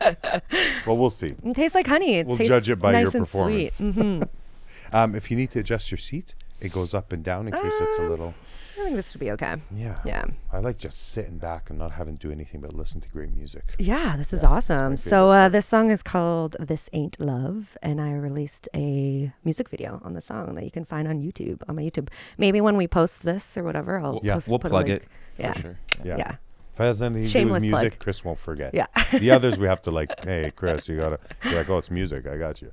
Well, we'll see. It tastes like honey. It We'll tastes judge it by nice your and performance. Sweet. Mm-hmm. If you need to adjust your seat, it goes up and down in case it's a little. I think this should be okay. Yeah. Yeah. I like just sitting back and not having to do anything but listen to great music. Yeah, this is Yeah, awesome. it's my So favorite. this song is called This Ain't Love, and I released a music video on the song that you can find on YouTube, on my YouTube. Maybe when we post this or whatever, I'll We'll put a plug link. it. Yeah. For sure. Yeah. Yeah. If it has anything to do Shameless with music, plug. Chris won't forget. Yeah. The others, we have to like, hey, Chris, you gotta be like, oh, it's music. I got you.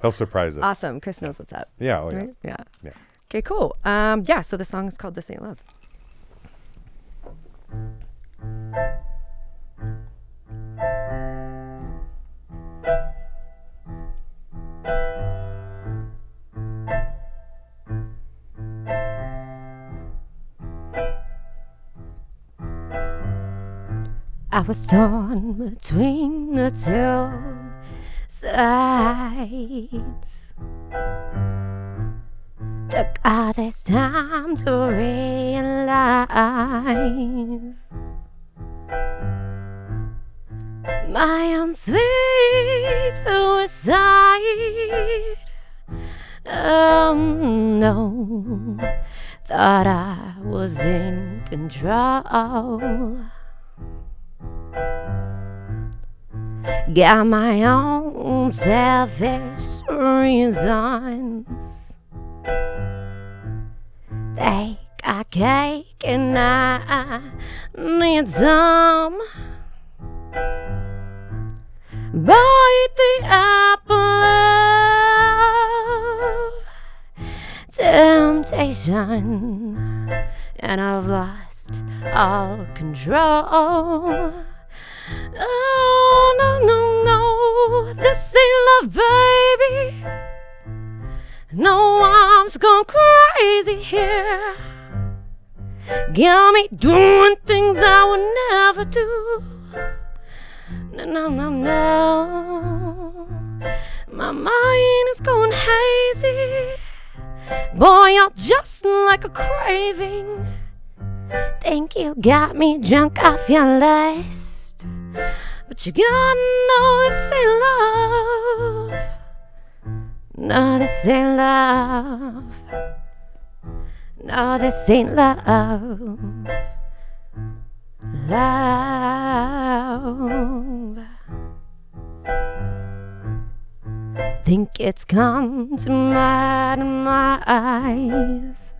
He'll surprise us. Awesome. Chris knows what's up. Yeah. Oh, yeah. Right? Yeah. Yeah. Okay, cool. Yeah, so the song is called This Ain't Love. I was torn between the two sides. Took all this time to realize my own sweet suicide. Oh no, thought I was in control. Got my own selfish reasons. Take a cake and I need some. Bite the apple of temptation, and I've lost all control. Oh, no, no, no, this ain't love, baby. No, I'm just going crazy here. Got me doing things I would never do. No, no, no, no. My mind is going hazy. Boy, you're just like a craving. Think you got me drunk off your lust, but you gotta know this ain't love. No, this ain't love. No, this ain't love. Love. Think it's come to my eyes.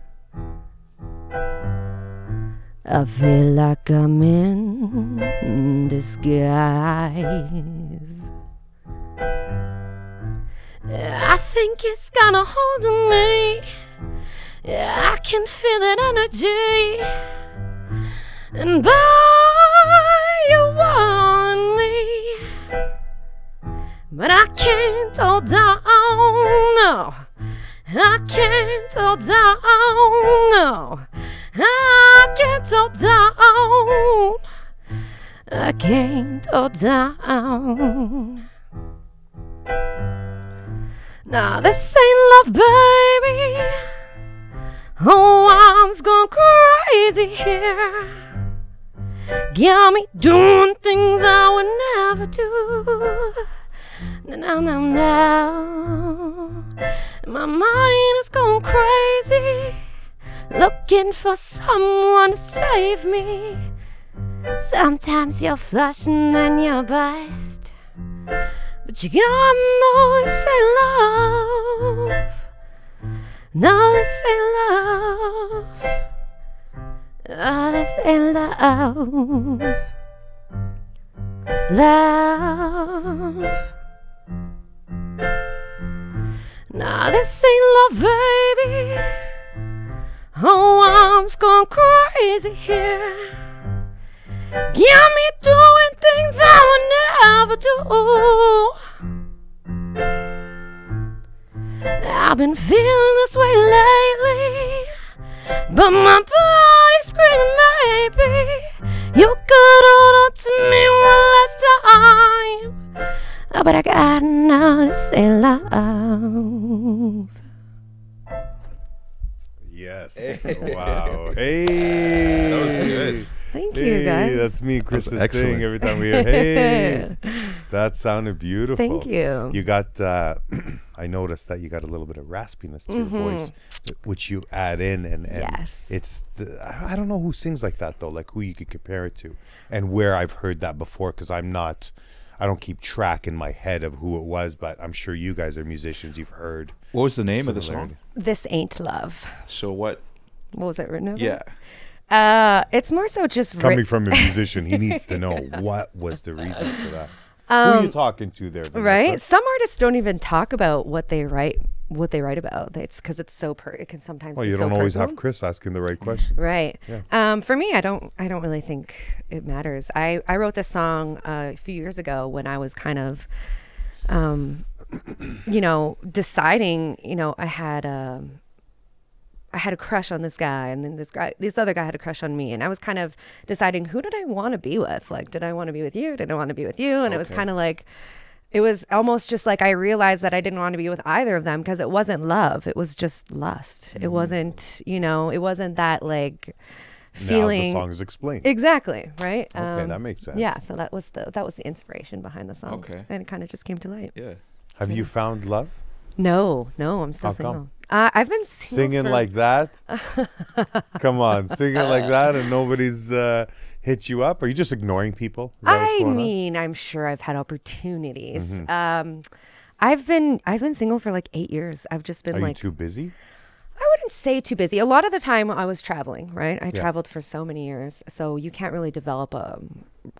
I feel like I'm in disguise. I think it's gonna hold on me. I can feel that energy. And boy, you want me, but I can't hold on, no. I can't hold on, no. I can't hold on. I can't hold on. Nah, this ain't love, baby. Oh, I'm just going crazy here. Got me doing things I would never do. No, no, no, no. My mind is going crazy, looking for someone to save me. Sometimes you're flush and then you're bust, but you gotta know this ain't love. No, this ain't love. Oh, this ain't love. Love. Nah, this ain't love, baby. Oh, I'm just going crazy here. Got me doing things I would never do. I've been feeling this way lately, but my body's screaming, maybe you could hold on to me one last time. Oh, but I gotta know this ain't love. Yes. Wow. Hey. That was good. Thank Hey, you, guys. that's me, Chris's thing. excellent. Every time we hear, hey, that sounded beautiful. Thank you. You got, I noticed that you got a little bit of raspiness to your voice, which you add in. And Yes. it's, I don't know who sings like that, though, like who you could compare it to and where I've heard that before, because I don't keep track in my head of who it was, but I'm sure you guys are musicians. You've heard. What was the name of the song? This ain't love. So what? What was it written about? Yeah. It's more so just Coming from a musician, he needs to know what was the reason for that. Who are you talking to there, Vanessa? right. Some artists don't even talk about what they write about. It's because it's so it can sometimes Well, be you so don't always personal. have Chris asking the right questions. Right. Yeah. For me, I don't really think it matters. I wrote this song a few years ago when I was kind of, deciding. I had a crush on this guy, and then this other guy had a crush on me, and I was kind of deciding, who did I want to be with? Like, did I want to be with you? Did I want to be with you? And it was kind of like, it was almost just like I realized that I didn't want to be with either of them because it wasn't love. It was just lust. It wasn't, it wasn't that like feeling. Now the song is explained. Exactly. Right. Okay, that makes sense. Yeah. So that was the inspiration behind the song. Okay. And it kind of just came to light. Yeah. Have you found love? No, I'm still How single. come? I've been Singing like that? Come on, singing like that and nobody's hit you up? Are you just ignoring people? Is that what's going on? I'm sure I've had opportunities. I've been single for like 8 years. I've just been Are like, you too busy? I wouldn't say too busy. A lot of the time I was traveling, right? I traveled for so many years. So you can't really develop a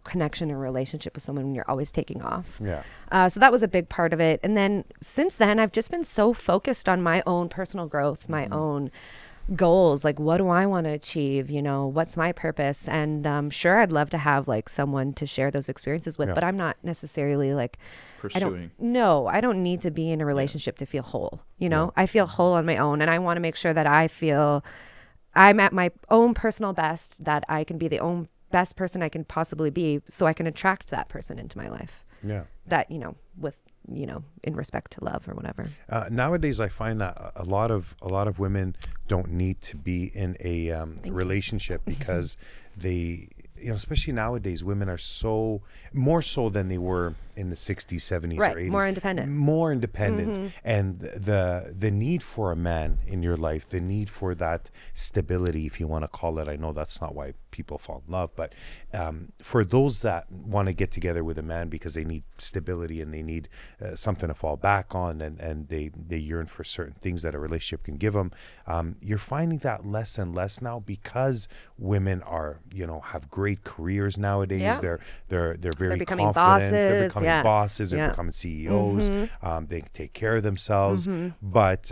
connection or relationship with someone when you're always taking off. Yeah. So that was a big part of it. And then since then, I've just been so focused on my own personal growth, my own goals. Like, what do I want to achieve? What's my purpose? And sure, I'd love to have like someone to share those experiences with, but I'm not necessarily like, Pursuing. I don't need to be in a relationship to feel whole. I feel whole on my own, and I want to make sure that I feel I'm at my own personal best, that I can be the own best person I can possibly be, so I can attract that person into my life. Yeah. That, with, in respect to love or whatever. Nowadays, I find that a lot of women don't need to be in a relationship because they, especially nowadays, women are more so than they were in the 60s, 70s, right, or 80s. More independent. And the need for a man in your life, the need for that stability, if you want to call it. I know that's not why people fall in love, but for those that want to get together with a man because they need stability and they need something to fall back on, and they yearn for certain things that a relationship can give them, you're finding that less and less now because women are, have great careers nowadays. Yeah. They're very becoming confident. bosses. They're becoming bosses. They're Yeah. becoming CEOs. They can take care of themselves. But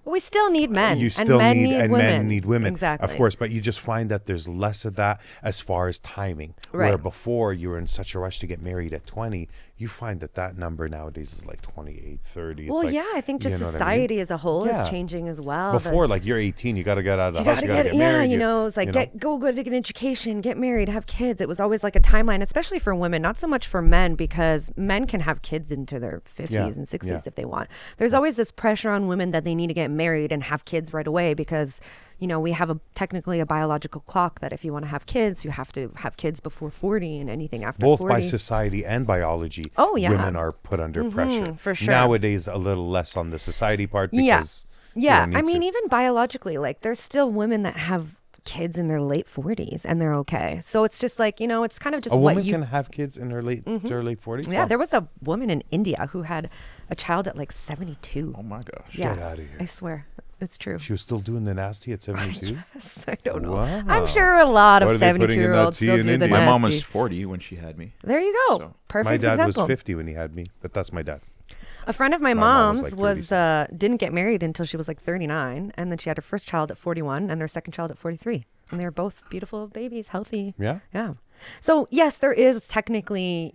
we still need men. you still and need women. men need women, Exactly. of course. But you just find that there's less of that as far as timing. Where Right. before you were in such a rush to get married at 20, you find that number nowadays is like 28, 30. It's Well, like, I think just you know what I society mean? as a whole Yeah. is changing as well. Before, like you're 18, you got to get out of the You house, gotta you got to get married. it's like go to get an education, get married, have kids. It was always like a timeline, especially for women, not so much for men, because men can have kids into their 50s and 60s if they want. There's always this pressure on women that they need to get married and have kids right away because, we have technically a biological clock that if you want to have kids, you have to have kids before 40, and anything after Both 40. by society and biology, women are put under pressure. For sure. Nowadays, a little less on the society part because I mean, even biologically, like there's still women that have kids in their late 40s and they're okay. So it's just like, it's kind of just a what woman you can have kids in her late 40s. Yeah, Wow. there was a woman in India who had a child at like 72. Oh my gosh. Yeah, Get outta here. I swear. It's true. She was still doing the nasty at 72. Yes, I don't know. Wow. I'm sure a lot What of are they putting in that 72-year-olds tea still in do the India? My mom was nasty. 40 when she had me. There you go. So- Perfect My dad example. was 50 when he had me, but that's my dad. A friend of my mom was mom's like was didn't get married until she was like 39, and then she had her first child at 41 and her second child at 43, and they were both beautiful babies, healthy. Yeah? Yeah. So yes, there is technically,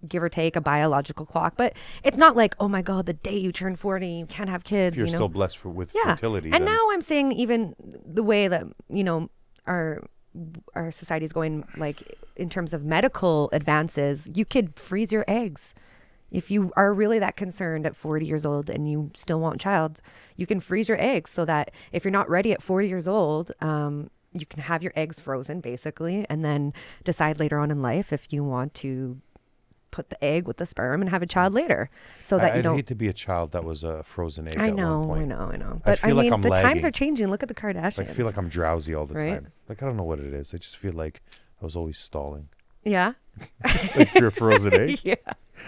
give or take, a biological clock, but it's not like, oh my God, the day you turn 40, you can't have kids. If you're still blessed with fertility. And then now I'm saying even the way that, our society is going, like in terms of medical advances, you could freeze your eggs. If you are really that concerned at 40 years old and you still want a child, you can freeze your eggs so that if you're not ready at 40 years old, you can have your eggs frozen basically, and then decide later on in life if you want to put the egg with the sperm and have a child later, so that you don't. I'd hate to be a child that was a frozen egg. I at know. one point. But feel like I'm the times lagging. are changing. Look at the Kardashians. Like, I feel like I'm drowsy all the Right? time. Like, I don't know what it is. I just feel like I was always stalling. Yeah. Like you're a frozen egg. Yeah.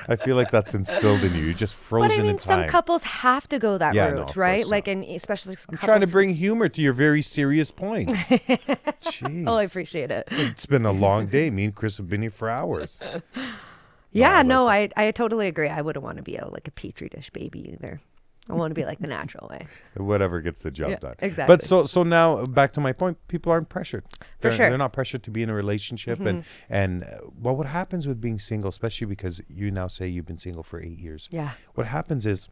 I feel like that's instilled in you. You're just frozen But I mean, in time. some couples have to go that Yeah, no, route, of right? course Like, so. and especially I'm trying to bring humor to your very serious point. Jeez. Oh, I appreciate it. It's been a long day. Me and Chris have been here for hours. Yeah, I no, like I totally agree. I wouldn't want to be like a petri dish baby either. I want to be like the natural way. Whatever gets the job Yeah, done. exactly. But so now back to my point, people aren't pressured. For sure. They're not pressured to be in a relationship. And what happens with being single, especially because you now say you've been single for 8 years. Yeah. What happens is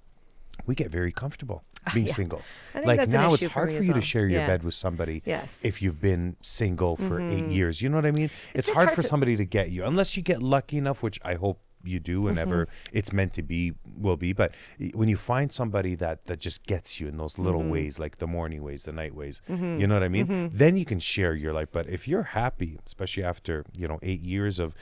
we get very comfortable. being single. I think Like that's an now it's issue for hard me for as you to well. share your Yeah. bed with somebody Yes. if you've been single for 8 years. You know what I mean? It's just hard hard for to- somebody to get you, unless you get lucky enough, which I hope you do whenever it's meant to be, will be. But when you find somebody that just gets you in those little ways, like the morning ways, the night ways, you know what I mean? Then you can share your life. But if you're happy, especially after 8 years of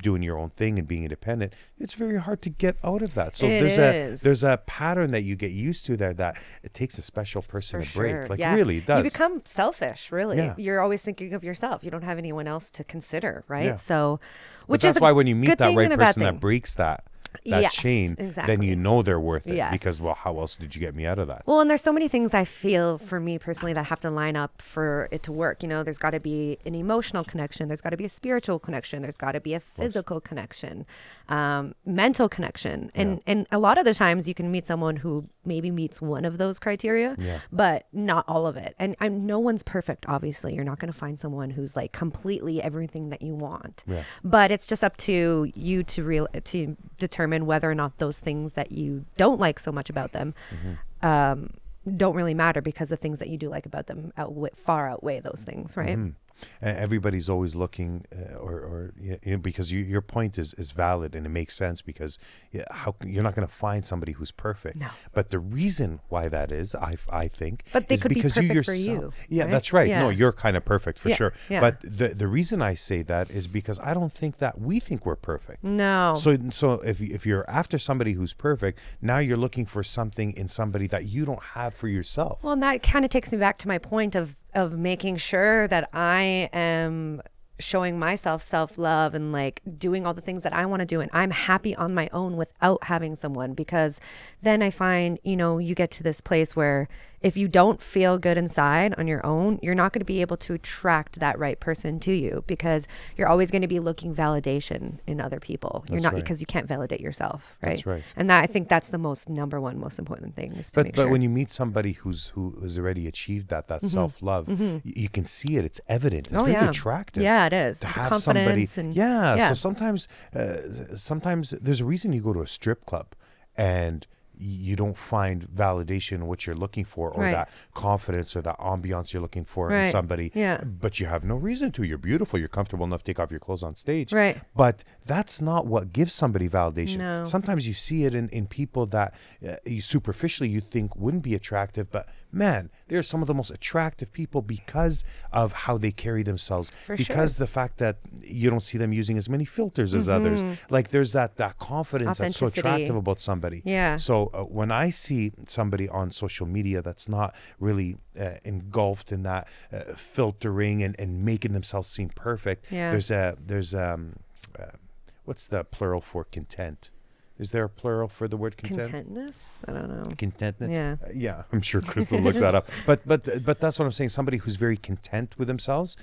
doing your own thing and being independent, it's very hard to get out of that. So there's a pattern that you get used to there that it takes a special person to break. Like really, it does. You become selfish, really. Yeah. You're always thinking of yourself. You don't have anyone else to consider, right? Yeah. So, But which that's is why when you meet good that thing right and a bad person that thing. breaks that Yes, chain, then exactly. you know they're worth it. Yes. Because, well, how else did you get me out of that? Well, and there's so many things I feel for me personally that have to line up for it to work. There's got to be an emotional connection. There's got to be a spiritual connection. There's got to be a physical connection, mental connection. And a lot of the times you can meet someone who maybe meets one of those criteria, but not all of it. And no one's perfect, obviously. You're not going to find someone who's like completely everything that you want. Yeah. But it's just up to you to determine whether or not those things that you don't like so much about them don't really matter, because the things that you do like about them far outweigh those things, right? Everybody's always looking, because your point is valid and it makes sense, because you're not going to find somebody who's perfect. No. But the reason why that is, I think, But they is could be because perfect you for yourself. you, Yeah, right? that's right. Yeah. No, you're kind of perfect for Yeah, sure. yeah. But the reason I say that is because I don't think that we think we're perfect. No. So if you're after somebody who's perfect, now you're looking for something in somebody that you don't have for yourself. Well, and that kind of takes me back to my point of making sure that I am showing myself self-love and like doing all the things that I want to do, and I'm happy on my own without having someone, because then I find, you get to this place where if you don't feel good inside on your own, you're not going to be able to attract that right person to you, because you're always going to be looking validation in other people. You're not, because you can't validate yourself, right? That's right. And I think that's the most important thing is to make But sure. when you meet somebody who has already achieved that self-love, you can see it. It's evident. It's very attractive. Yeah, it is. To The have somebody. confidence So sometimes there's a reason you go to a strip club and you don't find validation in what you're looking for, or that confidence or that ambiance you're looking for in somebody. Yeah. But you have no reason to. You're beautiful. You're comfortable enough to take off your clothes on stage. Right. But that's not what gives somebody validation. No. Sometimes you see it in people that superficially you think wouldn't be attractive, but man, they're some of the most attractive people because of how they carry themselves. Because the fact that you don't see them using as many filters as others. Like there's that confidence that's so attractive about somebody. Yeah. So when I see somebody on social media that's not really engulfed in that filtering and making themselves seem perfect, there's what's the plural for content? Is there a plural for the word content? Contentness? I don't know. Contentness? Yeah. Yeah, I'm sure Chris will look that up. But that's what I'm saying. Somebody who's very content with themselves,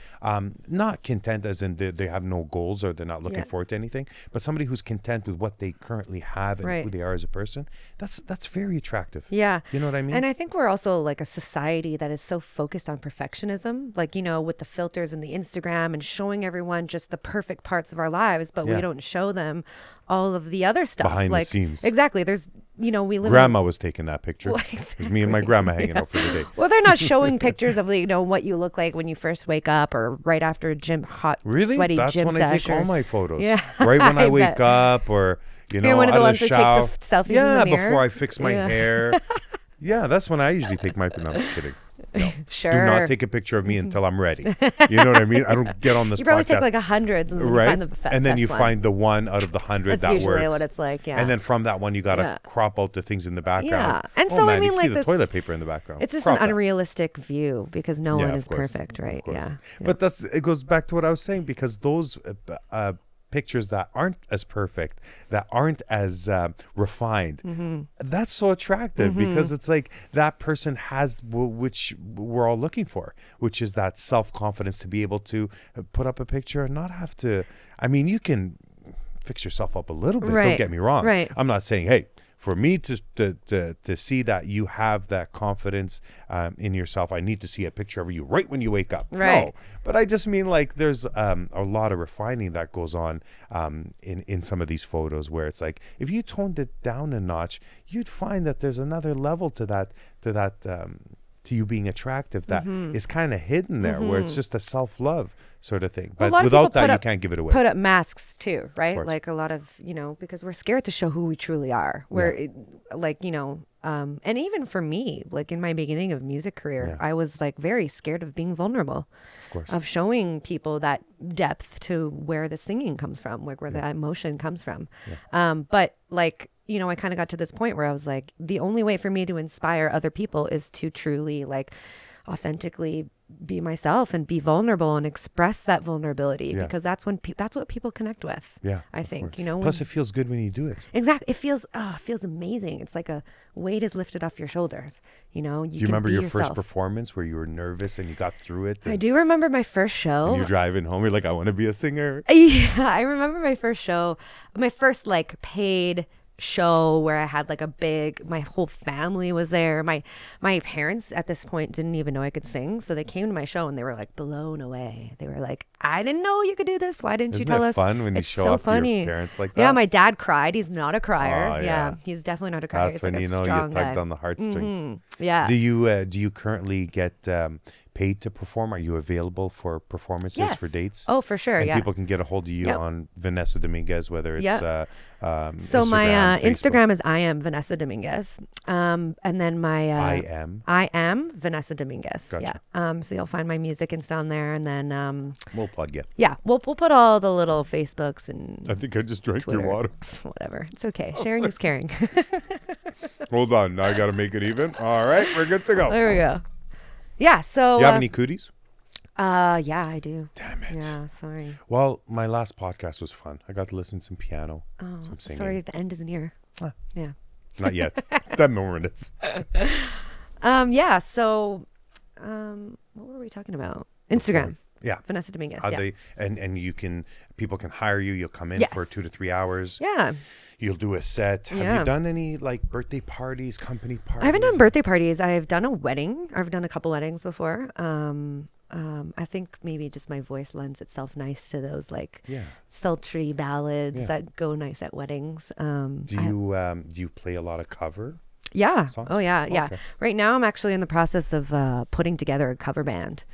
not content as in they have no goals or they're not looking forward to anything, but somebody who's content with what they currently have and who they are as a person. That's very attractive. Yeah. You know what I mean? And I think we're also like a society that is so focused on perfectionism, like, with the filters and the Instagram and showing everyone just the perfect parts of our lives, but we don't show them all of the other stuff. Behind the scenes. Exactly. There's, we live Grandma was taking that picture. Well, It was me and my grandma hanging out for the day. Well, they're not showing pictures of what you look like when you first wake up or right after a hot, Really? sweaty That's gym when session. I take all my photos. Yeah. Right when I I wake bet. up, or You're one of the out ones the that shower. takes the selfies in Yeah, the mirror? before I fix my hair. Yeah, that's when I usually take my. No, I'm just kidding. No. Sure. Do not take a picture of me until I'm ready. You know what I mean? I don't get on this You probably podcast. take like 100, and then Right, you find the and then you best find the one out of the 100 That's that usually works. what it's like, yeah. And then from that one, you gotta Yeah. crop out the things in the background. Yeah. And oh, so, man, I mean, you can see like, the toilet paper in the background. It's just Crop an that. unrealistic view because no one of is course, perfect, of right? course. Yeah. But it goes back to what I was saying, because those pictures that aren't as perfect, that aren't as refined, that's so attractive because it's like that person has which we're all looking for, which is that self-confidence to be able to put up a picture and not have to. I mean, you can fix yourself up a little bit. Don't Right, get me wrong. right. I'm not saying, hey, for me to see that you have that confidence in yourself, I need to see a picture of you right when you wake up. Right. No, but I just mean like there's a lot of refining that goes on in some of these photos where it's like if you toned it down a notch, you'd find that there's another level to that to you being attractive that is kind of hidden there, where it's just a self-love sort of thing. But without that, you can't give it away. Put up masks too, right? Like a lot of, because we're scared to show who we truly are. And even for me, like in my beginning of music career, I was like very scared of being vulnerable, of showing people that depth to where the singing comes from, like where the emotion comes from. But like, I kind of got to this point where I was like, the only way for me to inspire other people is to truly like authentically be myself and be vulnerable and express that vulnerability, because that's when that's what people connect with. I think, Plus it feels good when you do it. Exactly. It feels amazing. It's like a weight is lifted off your shoulders. Do you remember your yourself. first performance where you were nervous and you got through it? I do remember my first show. And you're driving home, you're like, I want to be a singer. Yeah, I remember my first show, my first like paid show where I had like my whole family was there. My parents at this point didn't even know I could sing, so they came to my show and they were like blown away. They were like, I didn't know you could do this. Why didn't you tell us? Isn't it fun when you show up to your parents like that? Yeah, my dad cried. He's not a crier. Oh, yeah, he's definitely not a crier. That's He's when like you strong tugged guy. on the heartstrings. Yeah. Do you currently get paid to perform? Are you available for performances, for dates? Oh, for sure. And people can get a hold of you on Vanessa Domingues, whether it's so Instagram, my Facebook. Instagram is I am Vanessa Domingues, and then my I am Vanessa Domingues. Gotcha. Yeah. So you'll find my music and stuff on there, and then we'll plug you. Yeah, we'll put all the little Facebooks and I think I just drank Twitter. your water. Whatever, it's okay. Sharing is caring. Hold on, now I got to make it even. All right, we're good to go. There we go. Yeah. So you have any cooties? Yeah, I do. Damn it. Yeah, sorry. Well, my last podcast was fun. I got to listen to some piano, some singing. Sorry, the end is near. Yeah. Not yet. 10 more minutes. Yeah. So, what were we talking about? Instagram. Yeah. Vanessa Domingues. And people can hire you. You'll come in for 2 to 3 hours. Yeah. You'll do a set. Have you done any like birthday parties, company parties? I haven't done birthday parties. I've done a wedding. I've done a couple weddings before. I think maybe just my voice lends itself nice to those like sultry ballads that go nice at weddings. Do you play a lot of cover? Yeah. songs? Oh yeah. Yeah. Okay. Right now I'm actually in the process of putting together a cover band,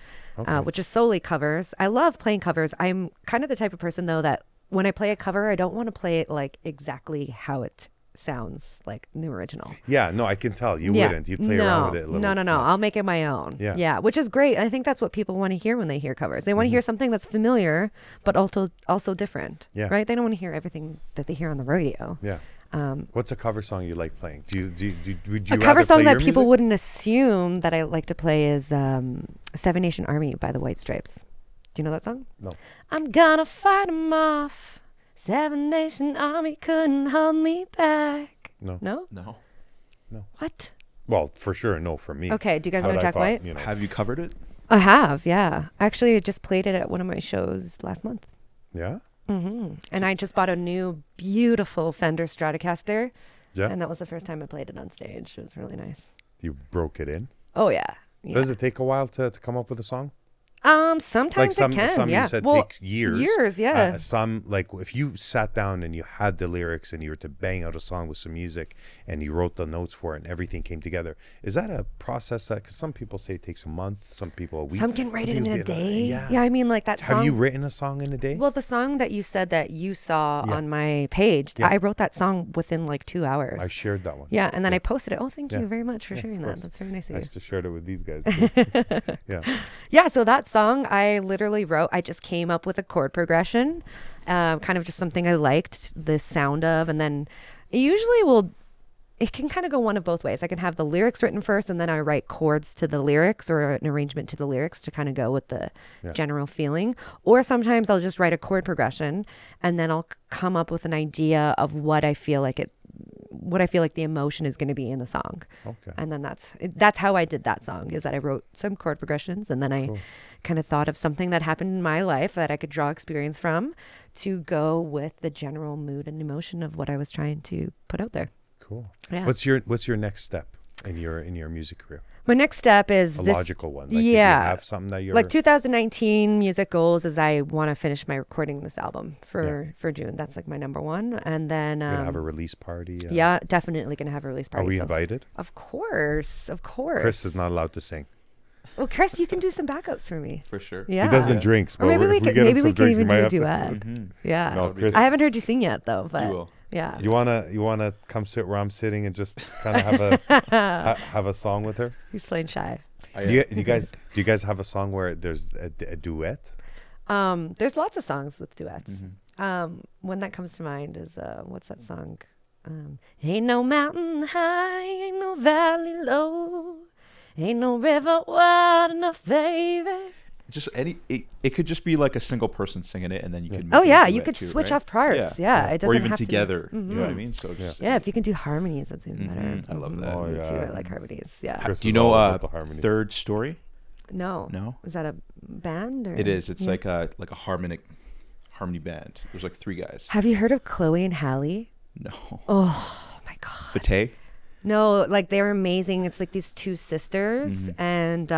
which is solely covers. I love playing covers. I'm kind of the type of person though that when I play a cover, I don't want to play it like exactly how it sounds like the original. Yeah, no, I can tell you wouldn't. You'd play around with it a little. No. I'll make it my own. Yeah. Which is great. I think that's what people want to hear when they hear covers. They want to hear something that's familiar, but also different. Yeah. Right? They don't want to hear everything that they hear on the radio. Yeah. What's a cover song you like playing? Would you a cover rather song play that your people music? wouldn't assume that I like to play is Seven Nation Army by the White Stripes. Do you know that song? No. I'm gonna fight 'em off. Seven Nation Army couldn't hold me back. No. No? No. What? Well, for sure, no for me. Okay, do you guys How want to would I talk about it? thought, Have you covered it? I have, yeah. Actually, I just played it at one of my shows last month. Yeah? And I just bought a new, beautiful Fender Stratocaster. Yeah? And that was the first time I played it on stage. It was really nice. You broke it in? Oh, yeah. Does it take a while to come up with a song? Sometimes Like it can, some yeah. you said Well, takes years. Years, yeah. Some, like if you sat down and you had the lyrics and you were to bang out a song with some music and you wrote the notes for it and everything came together, is that a process that, because some people say it takes a month, some people a week. Some can write it in people a get day. Yeah. I mean, like that song. Have you written a song in a day? Well, the song that you said that you saw on my page, I wrote that song within like 2 hours. I shared that one. Yeah, and then I posted it. Oh, thank you very much for Yeah, sharing of that. course. That's very nice of I you. just shared it with these guys. Too. Yeah. Yeah, so that song I literally wrote. I just came up with a chord progression, kind of just something I liked the sound of, and then it can kind of go one of both ways. I can have the lyrics written first, and then I write chords to the lyrics or an arrangement to the lyrics to kind of go with the general feeling. Or sometimes I'll just write a chord progression, and then I'll come up with an idea of what I feel like the emotion is going to be in the song. Okay. And then that's how I did that song, is that I wrote some chord progressions, and then I kind of thought of something that happened in my life that I could draw experience from to go with the general mood and emotion of what I was trying to put out there. Cool. Yeah. What's your next step in your music career? My next step is A this. logical one. Like, Yeah. Do you have something that you're Like 2019 music goals is I want to finish my recording this album for June. That's like my number one. And then gonna have a release party? yeah, definitely gonna have a release party. Are we so- invited? Of course, of course. Chris is not allowed to sing. Well, Chris, you can do some backups for me. For sure. Yeah. He doesn't drink, but Or maybe we if can get him maybe some we can drinks, he even might do a have to- duet. Mhm. Yeah. No, Chris. I haven't heard you sing yet though, but will. yeah. You wanna come sit where I'm sitting and just kind of have a have a song with her? He's playing shy. Do you guys have a song where there's a duet? There's lots of songs with duets. Mm-hmm. One that comes to mind is what's that song? Ain't no mountain high, ain't no valley low, ain't no river wide enough, baby. Just it could just be like a single person singing it, and then you can. Oh make it a yeah, you duet could too, switch right? off parts. Yeah, it doesn't or even have together. To be, You know what I mean? So just, Yeah, if you can do harmonies, that's even better. I love that. Oh, Me too. yeah. I like harmonies. Yeah. Chris Do you is know all about the harmonies. Third Story? No. No? Is that a band? Or? It is. It's Yeah. like a harmony band. There's like 3 guys. Have you heard of Chloe and Halle? No. Oh my god. Fate? No, like they're amazing. It's like these two sisters, and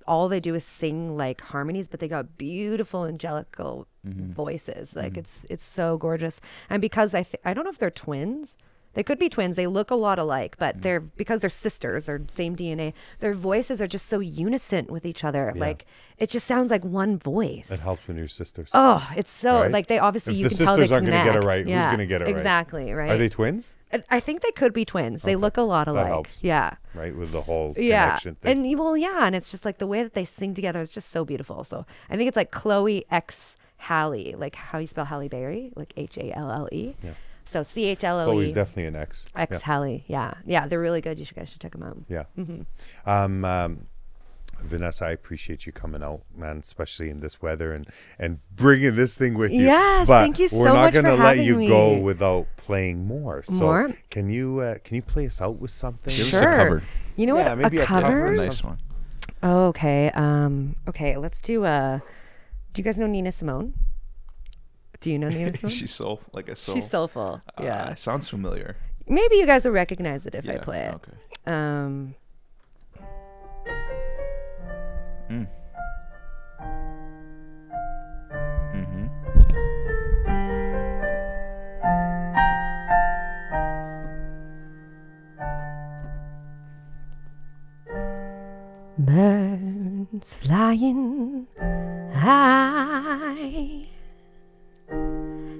all they do is sing like harmonies, but they got beautiful angelical voices. Like it's so gorgeous. And because I don't know if they're twins. They could be twins. They look a lot alike, but because they're sisters, they're same DNA. Their voices are just so unison with each other. Yeah. Like it just sounds like one voice. It helps when you're sisters. Oh, it's so Right? like they obviously If you the can tell they sisters aren't connect. gonna get it right, who's Yeah, gonna get it right? exactly, right? Are they twins? I think they could be twins. They look a lot alike. helps. Yeah. Right, with the whole Yeah. connection thing. And well, yeah, and it's just like the way that they sing together is just so beautiful. So I think it's like Chloe X Halle, like how you spell Halle Berry, like Halle. Yeah. So CHLOE. Chloe's definitely an X. X Yeah. Halle. Yeah. Yeah, they're really good. You guys should check them out. Yeah. Vanessa, I appreciate you coming out, man, especially in this weather and bringing this thing with you. Yes, but thank you we're so not much for gonna let having you me. go without playing more. So More? can you play us out with something? Give us a Sure. cover. You know Yeah, what? maybe A a cover cover? or A something. nice one. Oh, okay. Okay, let's do do you guys know Nina Simone? Do you know Nina Simone? She's soulful. She's soulful. Yeah. Sounds familiar. Maybe you guys will recognize it if I Yeah, play it. Okay. Birds flying high,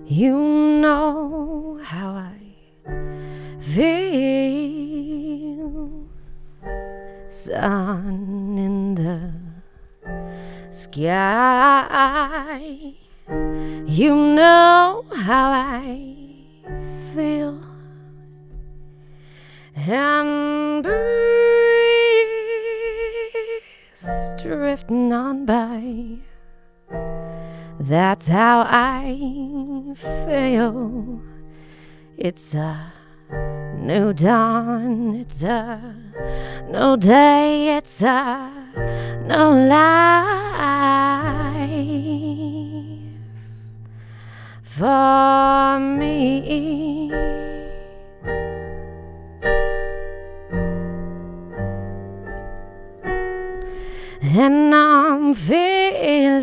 you know how I feel. Sun in the sky, you know how I feel. And breeze drifting on by, that's how I feel. It's a new dawn, it's a new day, it's a new life for me. And I'm feeling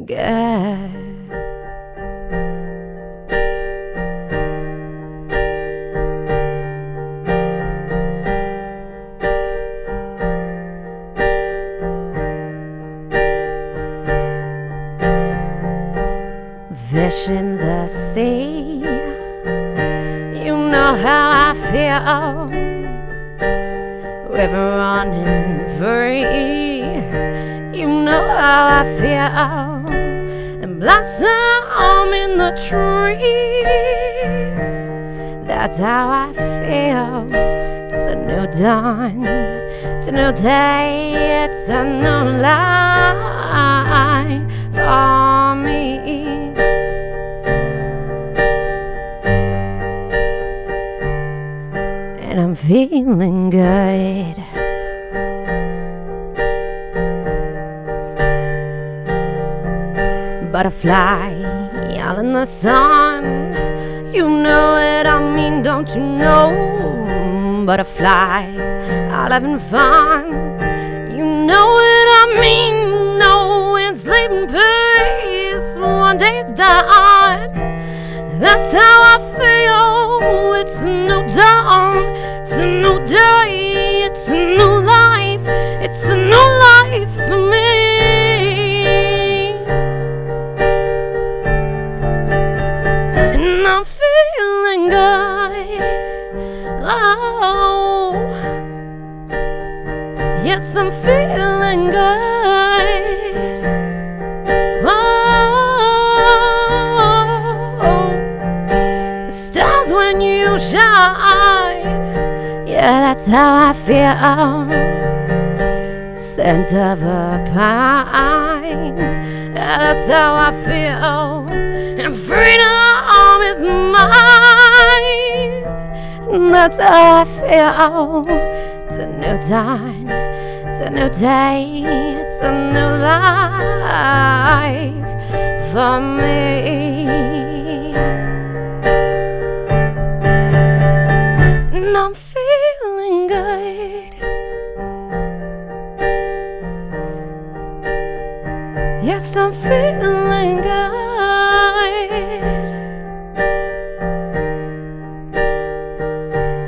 good. Fish in the sea, you know how I feel. River running free, you know how I feel. And blossom in the trees, that's how I feel. It's a new dawn, it's a new day, it's a new life for me. And I'm feeling good. Butterfly all in the sun, You know what I mean, don't you know? Butterflies are having fun. You know what I mean, no, and sleep in peace. One day's done. That's how I feel. It's a new dawn, it's a new day, it's a new life, it's a new life for me. And I'm feeling good. Oh, yes, I'm feeling good. Oh, the stars when you shine. Yeah, that's how I feel. Scent of a pine. Yeah, that's how I feel. And freedom is mine. That's how I feel. It's a new dawn, it's a new day, it's a new life for me. And I'm feeling good. Yes, I'm feeling good.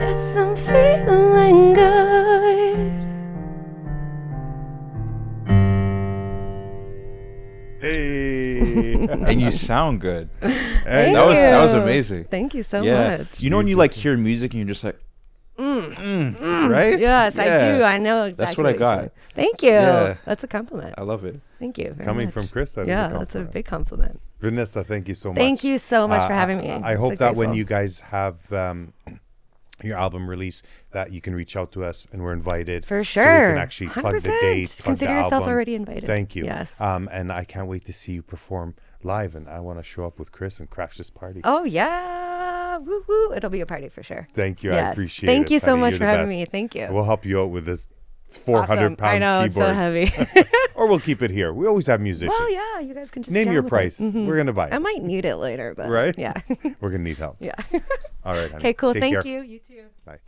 Yes, I'm feeling good. Hey. And you sound good. Hey, That was amazing. Thank you so Yeah. much. You know when you like hear music and you're just like, right? Yes, Yeah. I do. I know exactly. That's what I you're got. doing. Thank you. Yeah. That's a compliment. I love it. Thank you. Very Coming much. from Chris, that is a yeah, compliment. that's a big compliment. Vanessa, thank you so much. Thank you so much for having me. I I'm hope so that when grateful. you guys have your album release, that you can reach out to us and we're invited. For So we sure. can actually plug the date, plug Consider the yourself album. already invited. Thank you. Yes. And I can't wait to see you perform live, and I want to show up with Chris and crash this party. Oh, yeah. Woo woo. It'll be a party for sure. Thank you. I Yes. appreciate it. Thank you so honey. much You're for the having best. me. Thank you. We'll help you out with this Awesome. 400-pound I know, keyboard. it's so heavy. Or we'll keep it here. We always have musicians. Well, yeah, you guys can just Name jam your with price. it. Mhm. We're going to buy I it. might need it later, but Right? yeah. We're going to need help. Yeah. All right, honey. Okay, cool. Take Thank care. you. You too. Bye.